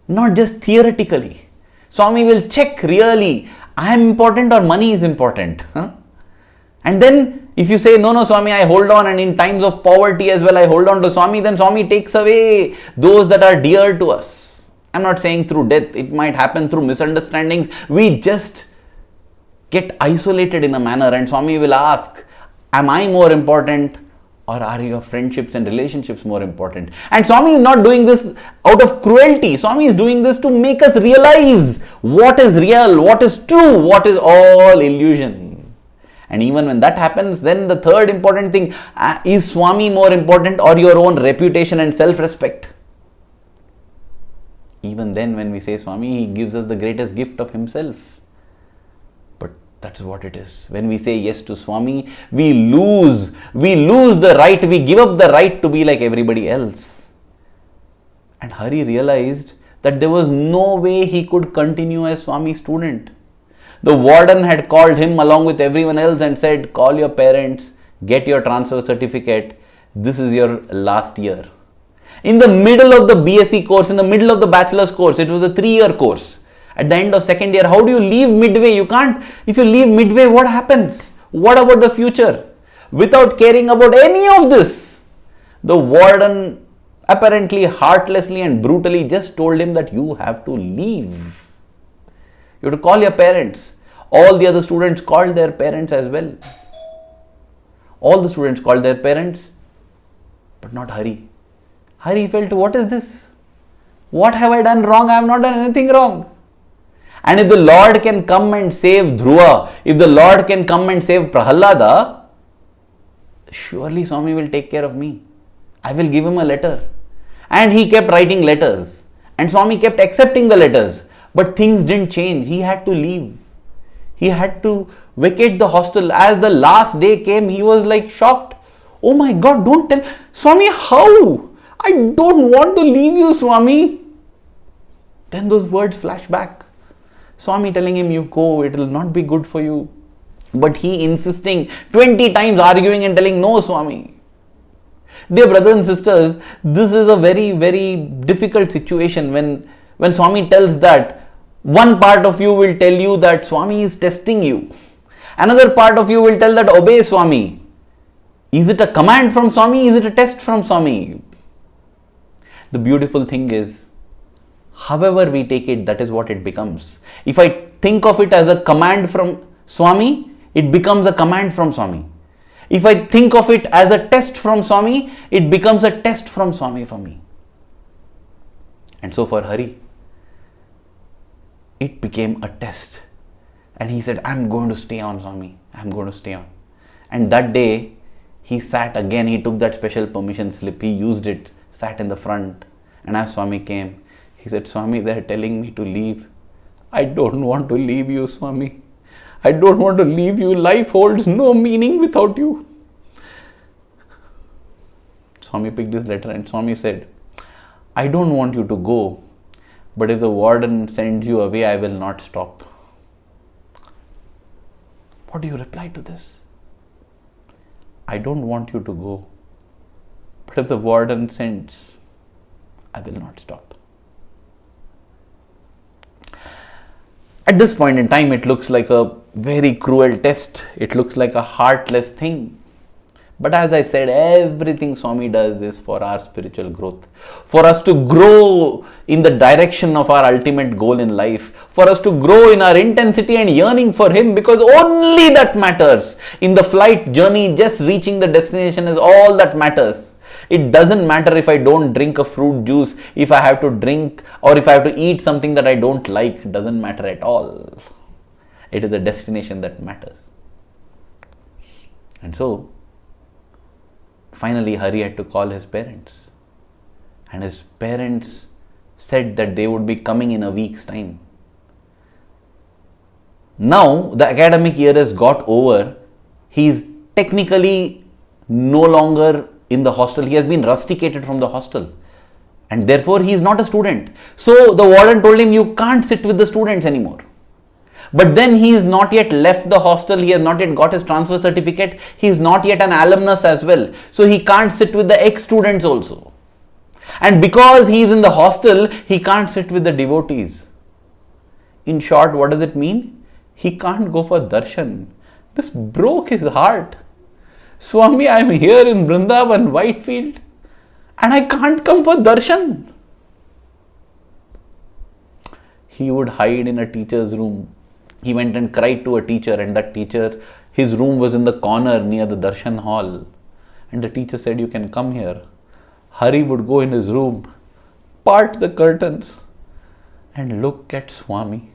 Not just theoretically. Swami will check really, I am important or money is important. And then if you say, no, Swami, I hold on, and in times of poverty as well, I hold on to Swami, then Swami takes away those that are dear to us. I'm not saying through death, it might happen through misunderstandings. We just get isolated in a manner, and Swami will ask, am I more important, or are your friendships and relationships more important? And Swami is not doing this out of cruelty. Swami is doing this to make us realize what is real, what is true, what is all illusion. And even when that happens, then the third important thing, is Swami more important or your own reputation and self-respect? Even then, when we say Swami, he gives us the greatest gift of himself. That's what it is. When we say yes to Swami, we lose the right, we give up the right to be like everybody else. And Hari realized that there was no way he could continue as Swami's student. The warden had called him along with everyone else and said, call your parents, get your transfer certificate, this is your last year. In the middle of the BSc course, in the middle of the bachelor's course, it was a 3-year course. At the end of second year, how do you leave midway? You can't. If you leave midway, what happens? What about the future? Without caring about any of this, the warden apparently heartlessly and brutally just told him that you have to leave. You have to call your parents. All the other students called their parents as well. All the students called their parents, but not Hari. Hari felt, what is this? What have I done wrong? I have not done anything wrong. And if the Lord can come and save Dhruva, if the Lord can come and save Prahalada, surely Swami will take care of me. I will give him a letter. And he kept writing letters. And Swami kept accepting the letters. But things didn't change. He had to leave. He had to vacate the hostel. As the last day came, he was like shocked. Oh my God, don't tell. Swami, how? I don't want to leave you, Swami. Then those words flash back. Swami telling him, you go, it will not be good for you. But he insisting, 20 times arguing and telling, no, Swami. Dear brothers and sisters, this is a very, very difficult situation when Swami tells that one part of you will tell you that Swami is testing you. Another part of you will tell that obey Swami. Is it a command from Swami? Is it a test from Swami? The beautiful thing is, however we take it, that is what it becomes. If I think of it as a command from Swami, it becomes a command from Swami. If I think of it as a test from Swami, it becomes a test from Swami for me. And so for Hari, it became a test. And he said, I'm going to stay on, Swami. I'm going to stay on. And that day, he sat again, he took that special permission slip, he used it, sat in the front. And as Swami came, he said, Swami, they are telling me to leave. I don't want to leave you, Swami. I don't want to leave you. Life holds no meaning without you. Swami picked his letter and Swami said, I don't want you to go, but if the warden sends you away, I will not stop. What do you reply to this? I don't want you to go, but if the warden sends, I will not stop. At this point in time, it looks like a very cruel test. It looks like a heartless thing. But as I said, everything Swami does is for our spiritual growth. For us to grow in the direction of our ultimate goal in life. For us to grow in our intensity and yearning for Him, because only that matters. In the flight journey, just reaching the destination is all that matters. It doesn't matter if I don't drink a fruit juice, if I have to drink or if I have to eat something that I don't like. It doesn't matter at all. It is the destination that matters. And so, finally Hari had to call his parents. And his parents said that they would be coming in a week's time. Now, the academic year has got over. He is technically no longer in the hostel. He has been rusticated from the hostel. And therefore, he is not a student. So, the warden told him, you can't sit with the students anymore. But then he is not yet left the hostel. He has not yet got his transfer certificate. He is not yet an alumnus as well. So, he can't sit with the ex-students also. And because he is in the hostel, he can't sit with the devotees. In short, what does it mean? He can't go for darshan. This broke his heart. Swami, I am here in Vrindavan, Whitefield, and I can't come for darshan. He would hide in a teacher's room. He went and cried to a teacher, and that teacher, his room was in the corner near the darshan hall. And the teacher said, you can come here. Hari would go in his room, part the curtains, and look at Swami,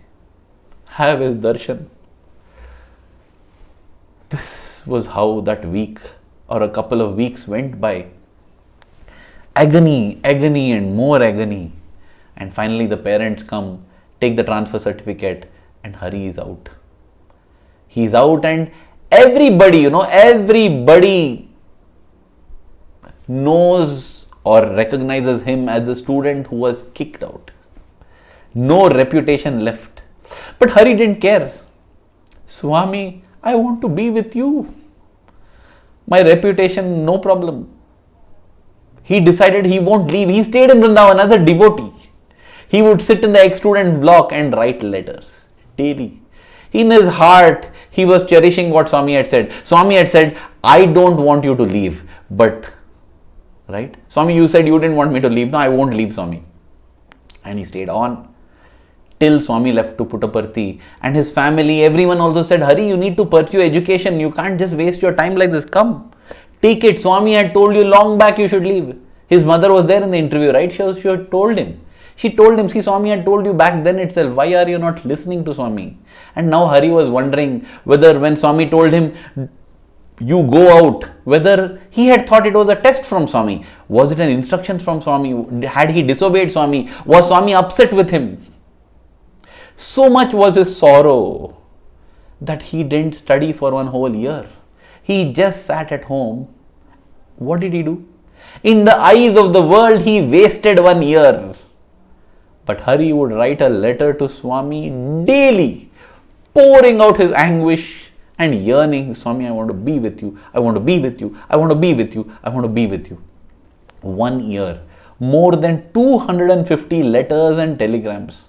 have his darshan. This was how that week or a couple of weeks went by. Agony, agony and more agony. And finally the parents come, take the transfer certificate, and Hari is out. He's out and everybody knows or recognizes him as the student who was kicked out. No reputation left. But Hari didn't care. Swami, I want to be with you. My reputation, no problem. He decided he won't leave. He stayed in Vrindavan as a devotee. He would sit in the ex-student block and write letters daily. In his heart, he was cherishing what Swami had said. Swami had said, I don't want you to leave. But, right? Swami, you said you didn't want me to leave. No, I won't leave, Swami. And he stayed on till Swami left to Puttaparthi. And his family, everyone also said, Hari, you need to pursue education. You can't just waste your time like this. Come, take it. Swami had told you long back you should leave. His mother was there in the interview, right? She had told him. She told him, see, Swami had told you back then itself. Why are you not listening to Swami? And now Hari was wondering whether when Swami told him, you go out, whether he had thought it was a test from Swami. Was it an instruction from Swami? Had he disobeyed Swami? Was Swami upset with him? So much was his sorrow that he didn't study for 1 whole year. He just sat at home. What did he do? In the eyes of the world, he wasted 1 year. But Hari would write a letter to Swami daily, pouring out his anguish and yearning. Swami, I want to be with you. I want to be with you. I want to be with you. I want to be with you. 1 year. More than 250 letters and telegrams.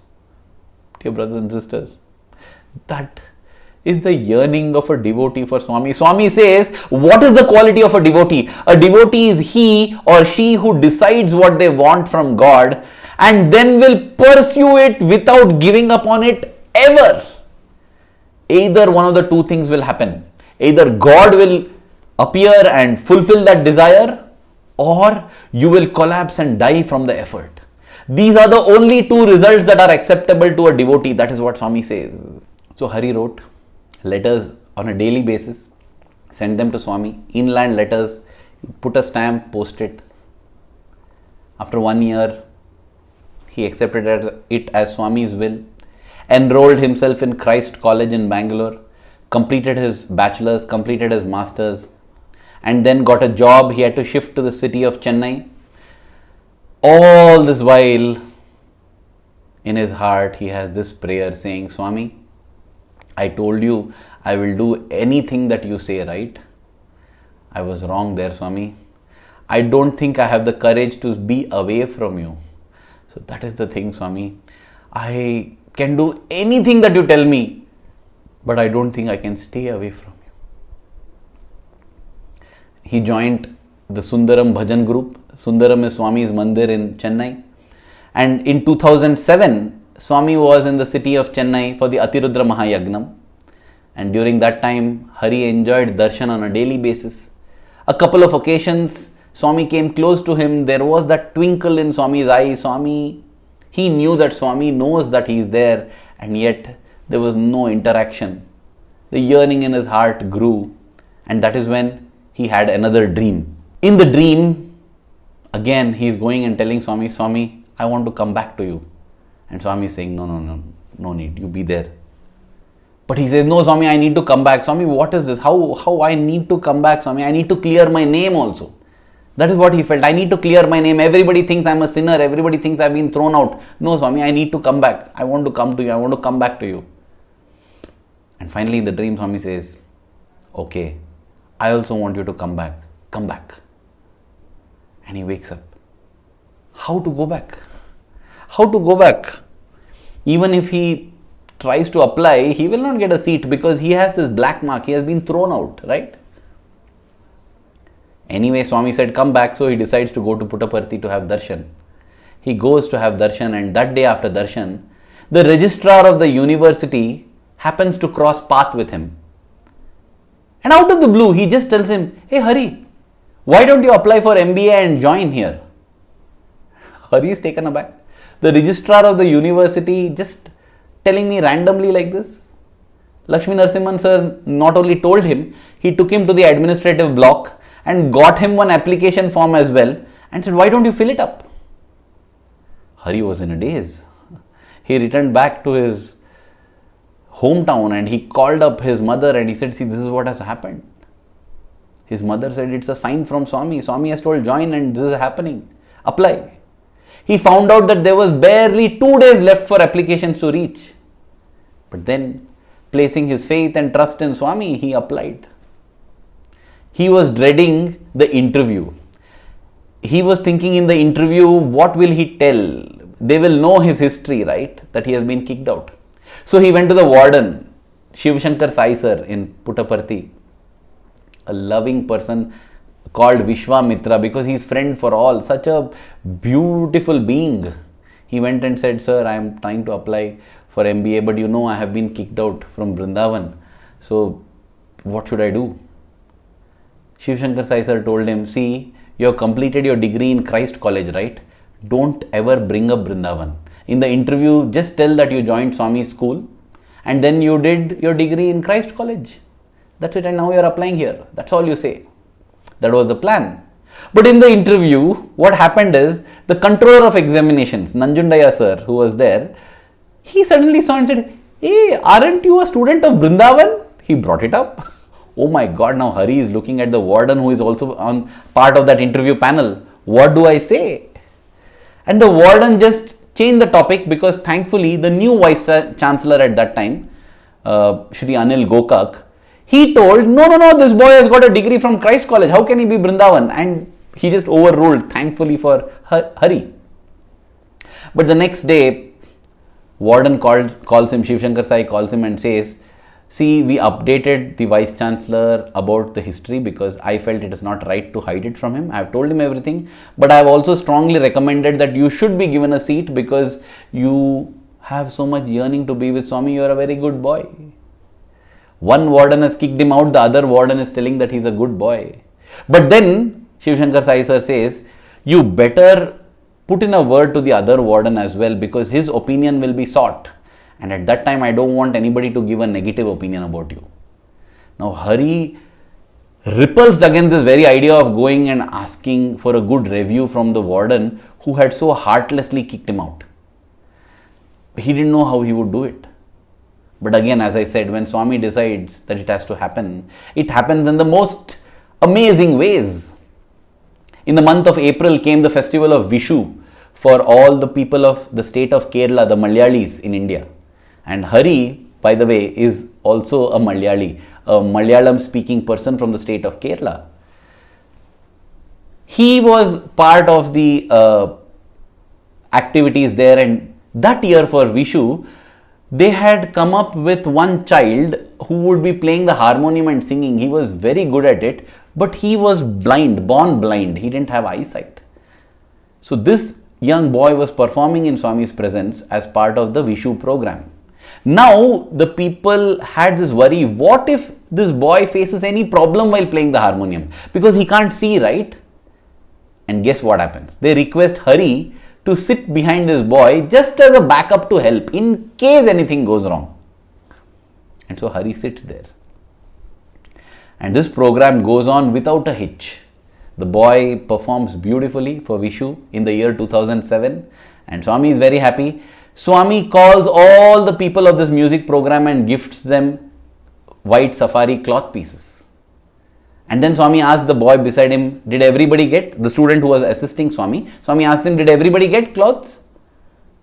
Dear brothers and sisters, that is the yearning of a devotee for Swami. Swami says, what is the quality of a devotee? A devotee is he or she who decides what they want from God and then will pursue it without giving up on it ever. Either one of the two things will happen. Either God will appear and fulfill that desire, or you will collapse and die from the effort. These are the only two results that are acceptable to a devotee. That is what Swami says. So Hari wrote letters on a daily basis, sent them to Swami, inland letters, put a stamp, post it. After 1 year, he accepted it as Swami's will, enrolled himself in Christ College in Bangalore, completed his bachelor's, completed his master's, and then got a job. He had to shift to the city of Chennai. All this while, in his heart, he has this prayer saying, Swami, I told you I will do anything that you say, right? I was wrong there, Swami. I don't think I have the courage to be away from you. So that is the thing, Swami. I can do anything that you tell me, but I don't think I can stay away from you. He joined the Sundaram Bhajan group. Sundaram is Swami's mandir in Chennai. And in 2007, Swami was in the city of Chennai for the Atirudra Mahayagnam. And during that time, Hari enjoyed darshan on a daily basis. A couple of occasions, Swami came close to him. There was that twinkle in Swami's eye. He knew that Swami knows that he is there, and yet there was no interaction. The yearning in his heart grew, and that is when he had another dream. In the dream, again he is going and telling Swami, Swami, I want to come back to you. And Swami is saying, no need, you be there. But he says, no Swami, I need to come back. Swami, what is this? How I need to come back, Swami? I need to clear my name also. That is what he felt. I need to clear my name. Everybody thinks I'm a sinner. Everybody thinks I've been thrown out. No Swami, I need to come back. I want to come to you. I want to come back to you. And finally in the dream, Swami says, okay, I also want you to come back. Come back. And he wakes up. How to go back? How to go back? Even if he tries to apply, he will not get a seat because he has this black mark. He has been thrown out, right? Anyway, Swami said, come back. So he decides to go to Puttaparthi to have darshan. He goes to have darshan, and that day after darshan, the registrar of the university happens to cross path with him. And out of the blue, he just tells him, hey Hari, why don't you apply for MBA and join here? Hari is taken aback. The registrar of the university just telling me randomly like this. Lakshmi Narasimhan sir not only told him, he took him to the administrative block and got him one application form as well and said, why don't you fill it up? Hari was in a daze. He returned back to his hometown and he called up his mother and he said, see, this is what has happened. His mother said, it's a sign from Swami. Swami has told join and this is happening. Apply. He found out that there was barely 2 days left for applications to reach. But then, placing his faith and trust in Swami, he applied. He was dreading the interview. He was thinking in the interview, what will he tell? They will know his history, right? That he has been kicked out. So he went to the warden, Saithya Sai Sir in Puttaparthi, a loving person called Vishwamitra because he is friend for all, such a beautiful being. He went and said, sir, I am trying to apply for MBA, but you know I have been kicked out from Vrindavan. So what should I do? Saithya Sai Sir told him, see, you have completed your degree in Christ College, right? Don't ever bring up Vrindavan. In the interview, just tell that you joined Swami's school and then you did your degree in Christ College. That's it, and now you are applying here. That's all you say. That was the plan. But in the interview, what happened is, the controller of examinations, Nanjundaya sir, who was there, he suddenly saw and said, hey, aren't you a student of Vrindavan? He brought it up. Oh my God, now Hari is looking at the warden who is also on part of that interview panel. What do I say? And the warden just changed the topic because thankfully the new vice chancellor at that time, Shri Anil Gokak, he told, no, this boy has got a degree from Christ College. How can he be Vrindavan? And he just overruled, thankfully for Hari. But the next day, warden calls him, Saithya Sai calls him and says, see, we updated the vice chancellor about the history because I felt it is not right to hide it from him. I have told him everything, but I have also strongly recommended that you should be given a seat because you have so much yearning to be with Swami. You are a very good boy. One warden has kicked him out, the other warden is telling that he is a good boy. But then Saithya Sai Sir says, you better put in a word to the other warden as well because his opinion will be sought. And at that time, I don't want anybody to give a negative opinion about you. Now, Hari repulsed against this very idea of going and asking for a good review from the warden who had so heartlessly kicked him out. He didn't know how he would do it. But again, as I said, when Swami decides that it has to happen, it happens in the most amazing ways. In the month of April came the festival of Vishu for all the people of the state of Kerala, the Malayalis in India. And Hari, by the way, is also a Malayali, a Malayalam speaking person from the state of Kerala. He was part of the activities there, and that year for Vishu, they had come up with one child who would be playing the harmonium and singing. He was very good at it, but he was blind, born blind. He didn't have eyesight. So this young boy was performing in Swami's presence as part of the Vishu program. Now the people had this worry, what if this boy faces any problem while playing the harmonium? Because he can't see, right? And guess what happens? They request Hari to sit behind this boy just as a backup to help in case anything goes wrong. And so Hari sits there. And this program goes on without a hitch. The boy performs beautifully for Vishu in the year 2007 and Swami is very happy. Swami calls all the people of this music program and gifts them white safari cloth pieces. And then Swami asked the boy beside him, did everybody get, the student who was assisting Swami, Swami asked him, did everybody get clothes?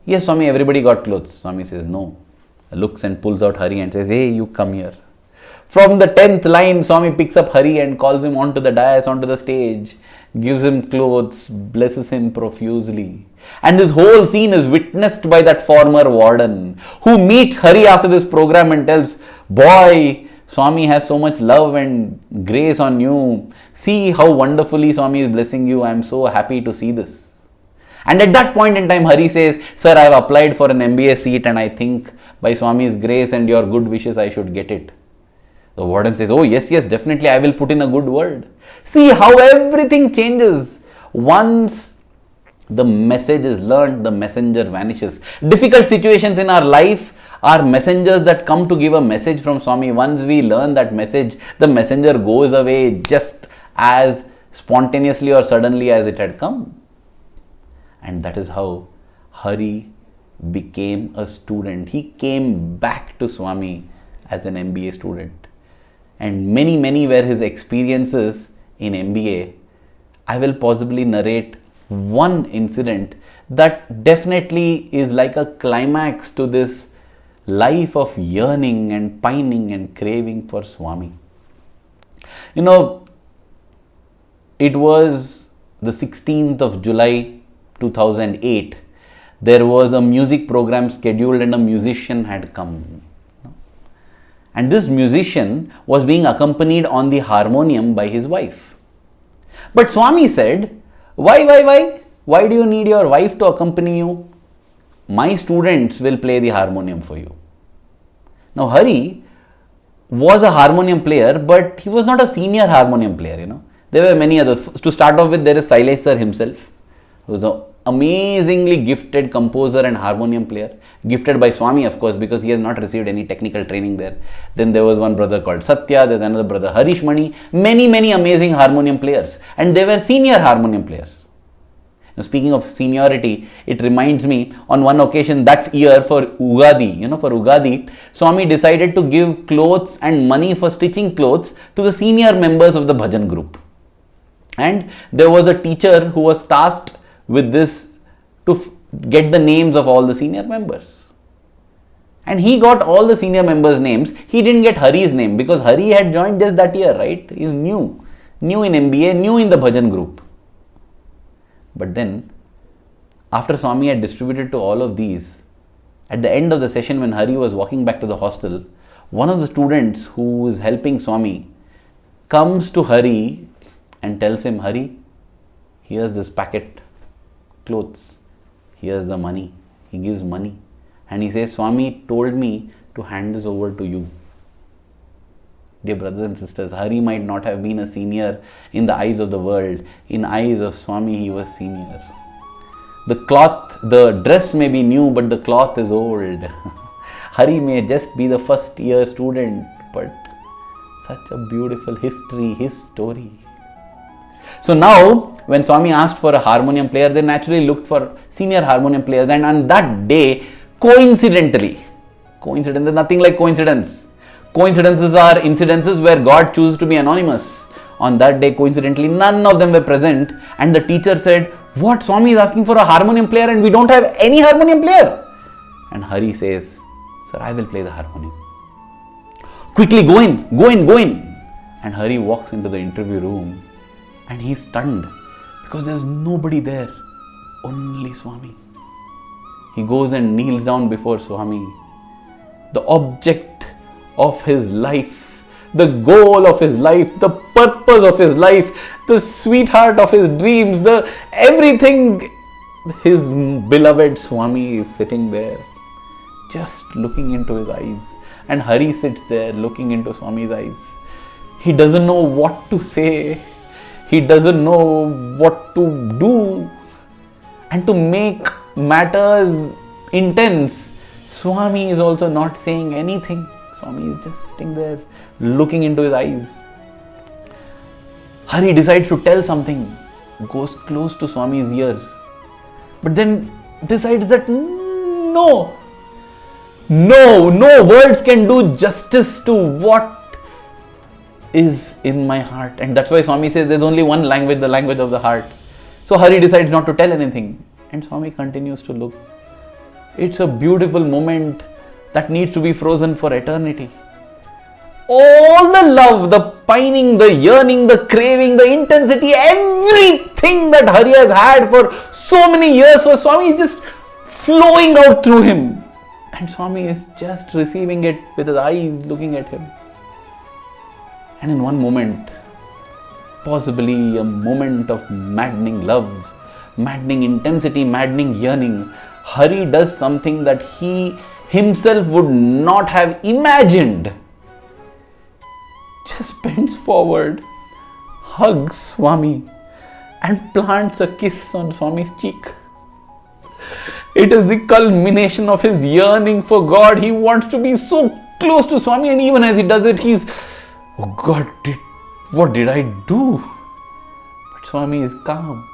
Yes, Swami, everybody got clothes. Swami says, no. Looks and pulls out Hari and says, hey, you come here. From the 10th line, Swami picks up Hari and calls him onto the dais, onto the stage, gives him clothes, blesses him profusely. And this whole scene is witnessed by that former warden who meets Hari after this program and tells, boy, Swami has so much love and grace on you. See how wonderfully Swami is blessing you. I am so happy to see this. And at that point in time, Hari says, sir, I have applied for an MBA seat and I think by Swami's grace and your good wishes, I should get it. The warden says, oh yes, definitely I will put in a good word. See how everything changes. Once the message is learned, the messenger vanishes. Difficult situations in our life are messengers that come to give a message from Swami. Once we learn that message, the messenger goes away just as spontaneously or suddenly as it had come. And that is how Hari became a student. He came back to Swami as an MBA student. And many were his experiences in MBA. I will possibly narrate one incident that definitely is like a climax to this life of yearning and pining and craving for Swami. You know, it was the 16th of July 2008. There was a music program scheduled and a musician had come. And this musician was being accompanied on the harmonium by his wife. But Swami said, why? Why do you need your wife to accompany you? My students will play the harmonium for you. Now Hari was a harmonium player, but he was not a senior harmonium player, There were many others. To start off with, there is Saithya Sir himself, who was an amazingly gifted composer and harmonium player. Gifted by Swami, of course, because he has not received any technical training there. Then there was one brother called Sathya, there's another brother Harishmani, many amazing harmonium players. And they were senior harmonium players. Now, speaking of seniority, it reminds me on one occasion that year for Ugadi, Swami decided to give clothes and money for stitching clothes to the senior members of the bhajan group. And there was a teacher who was tasked with this to get the names of all the senior members. And he got all the senior members' names. He didn't get Hari's name because Hari had joined just that year, right? He's new in MBA, new in the bhajan group. But then, after Swami had distributed to all of these, at the end of the session when Hari was walking back to the hostel, one of the students who is helping Swami comes to Hari and tells him, Hari, here's this packet, clothes, here's the money. He gives money and he says, Swami told me to hand this over to you. Dear brothers and sisters, Hari might not have been a senior in the eyes of the world. In eyes of Swami, he was senior. The dress may be new, but the cloth is old. Hari may just be the first year student, but such a beautiful history, his story. So now, when Swami asked for a harmonium player, they naturally looked for senior harmonium players. And on that day, coincidentally, nothing like coincidence. Coincidences are incidences where God chooses to be anonymous. On that day, coincidentally, none of them were present. And the teacher said, what? Swami is asking for a harmonium player and we don't have any harmonium player. And Hari says, sir, I will play the harmonium. Quickly, go in. And Hari walks into the interview room and he's stunned because there's nobody there, only Swami. He goes and kneels down before Swami. The object of his life, the goal of his life, the purpose of his life, the sweetheart of his dreams, the everything, his beloved Swami is sitting there, just looking into his eyes. And Hari sits there looking into Swami's eyes. He doesn't know what to say. He doesn't know what to do. And to make matters intense, Swami is also not saying anything. Swami is just sitting there looking into his eyes. Hari decides to tell something, goes close to Swami's ears, but then decides that no words can do justice to what is in my heart. And that's why Swami says there's only one language, the language of the heart. So Hari decides not to tell anything and Swami continues to look. It's a beautiful moment that needs to be frozen for eternity. All the love, the pining, the yearning, the craving, the intensity, everything that Hari has had for so many years for Swami is just flowing out through him. And Swami is just receiving it with his eyes looking at him. And in one moment, possibly a moment of maddening love, maddening intensity, maddening yearning, Hari does something that he himself would not have imagined. Just bends forward, hugs Swami and plants a kiss on Swami's cheek. It is the culmination of his yearning for God. He wants to be so close to Swami, and even as he does it, he's, oh God, what did I do? But Swami is calm.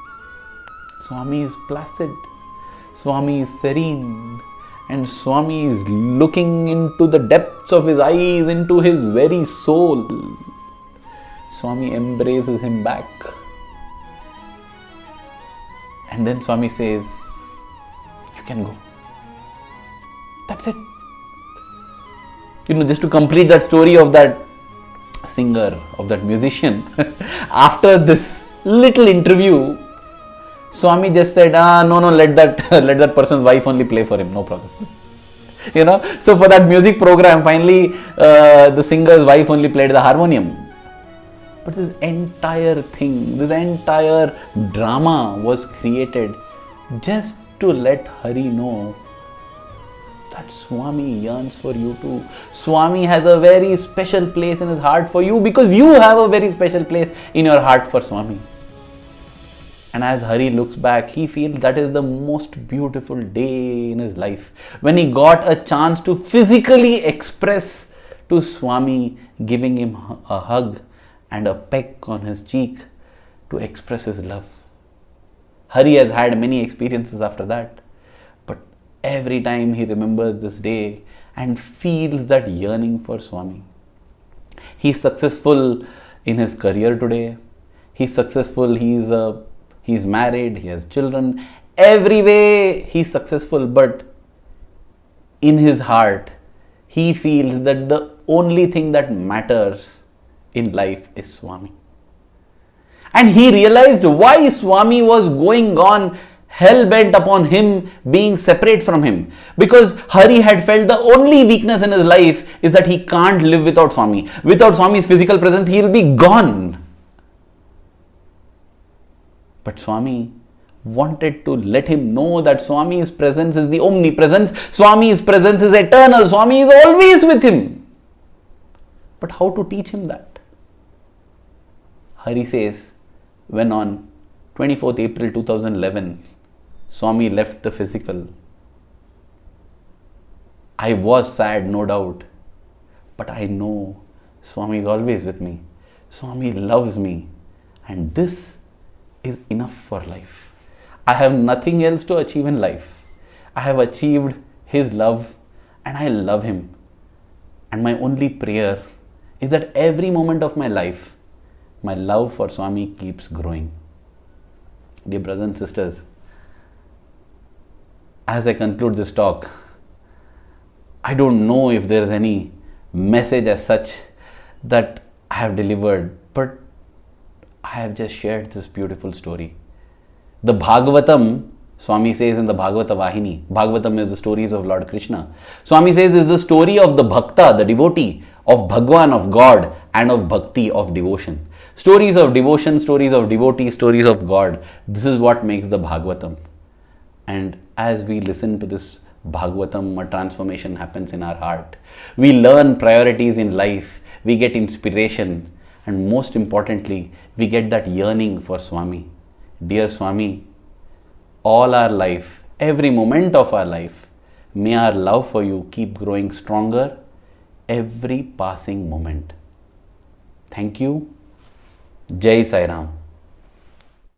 Swami is placid. Swami is serene. And Swami is looking into the depths of his eyes, into his very soul. Swami embraces him back. And then Swami says, you can go. That's it. Just to complete that story of that singer, of that musician, after this little interview, Swami just said, no, let that person's wife only play for him, no problem. So for that music program, finally, the singer's wife only played the harmonium. But this entire thing, this entire drama was created just to let Hari know that Swami yearns for you too. Swami has a very special place in his heart for you because you have a very special place in your heart for Swami. And as Hari looks back, he feels that is the most beautiful day in his life, when he got a chance to physically express to Swami, giving him a hug and a peck on his cheek to express his love. Hari has had many experiences after that, but every time he remembers this day and feels that yearning for Swami. He's successful in his career today. He's successful, he's married, he has children. Every way he's successful, but in his heart, he feels that the only thing that matters in life is Swami. And he realized why Swami was going on hell-bent upon him being separate from him. Because Hari had felt the only weakness in his life is that he can't live without Swami. Without Swami's physical presence, he will be gone. But Swami wanted to let him know that Swami's presence is the omnipresence. Swami's presence is eternal. Swami is always with him. But how to teach him that? Hari says, when on 24th April 2011, Swami left the physical, I was sad, no doubt, but I know Swami is always with me. Swami loves me, and this is enough for life. I have nothing else to achieve in life. I have achieved his love and I love him. And my only prayer is that every moment of my life, my love for Swami keeps growing. Dear brothers and sisters, as I conclude this talk, I don't know if there is any message as such that I have delivered, but I have just shared this beautiful story. The Bhagavatam, Swami says in the Bhagavata Vahini, Bhagavatam is the stories of Lord Krishna. Swami says is the story of the Bhakta, the devotee, of Bhagwan, of God, and of Bhakti, of devotion. Stories of devotion, stories of devotee, stories of God. This is what makes the Bhagavatam. And as we listen to this Bhagavatam, a transformation happens in our heart. We learn priorities in life. We get inspiration. And most importantly, we get that yearning for Swami. Dear Swami, all our life, every moment of our life, may our love for you keep growing stronger every passing moment. Thank you. Jai Sai Ram.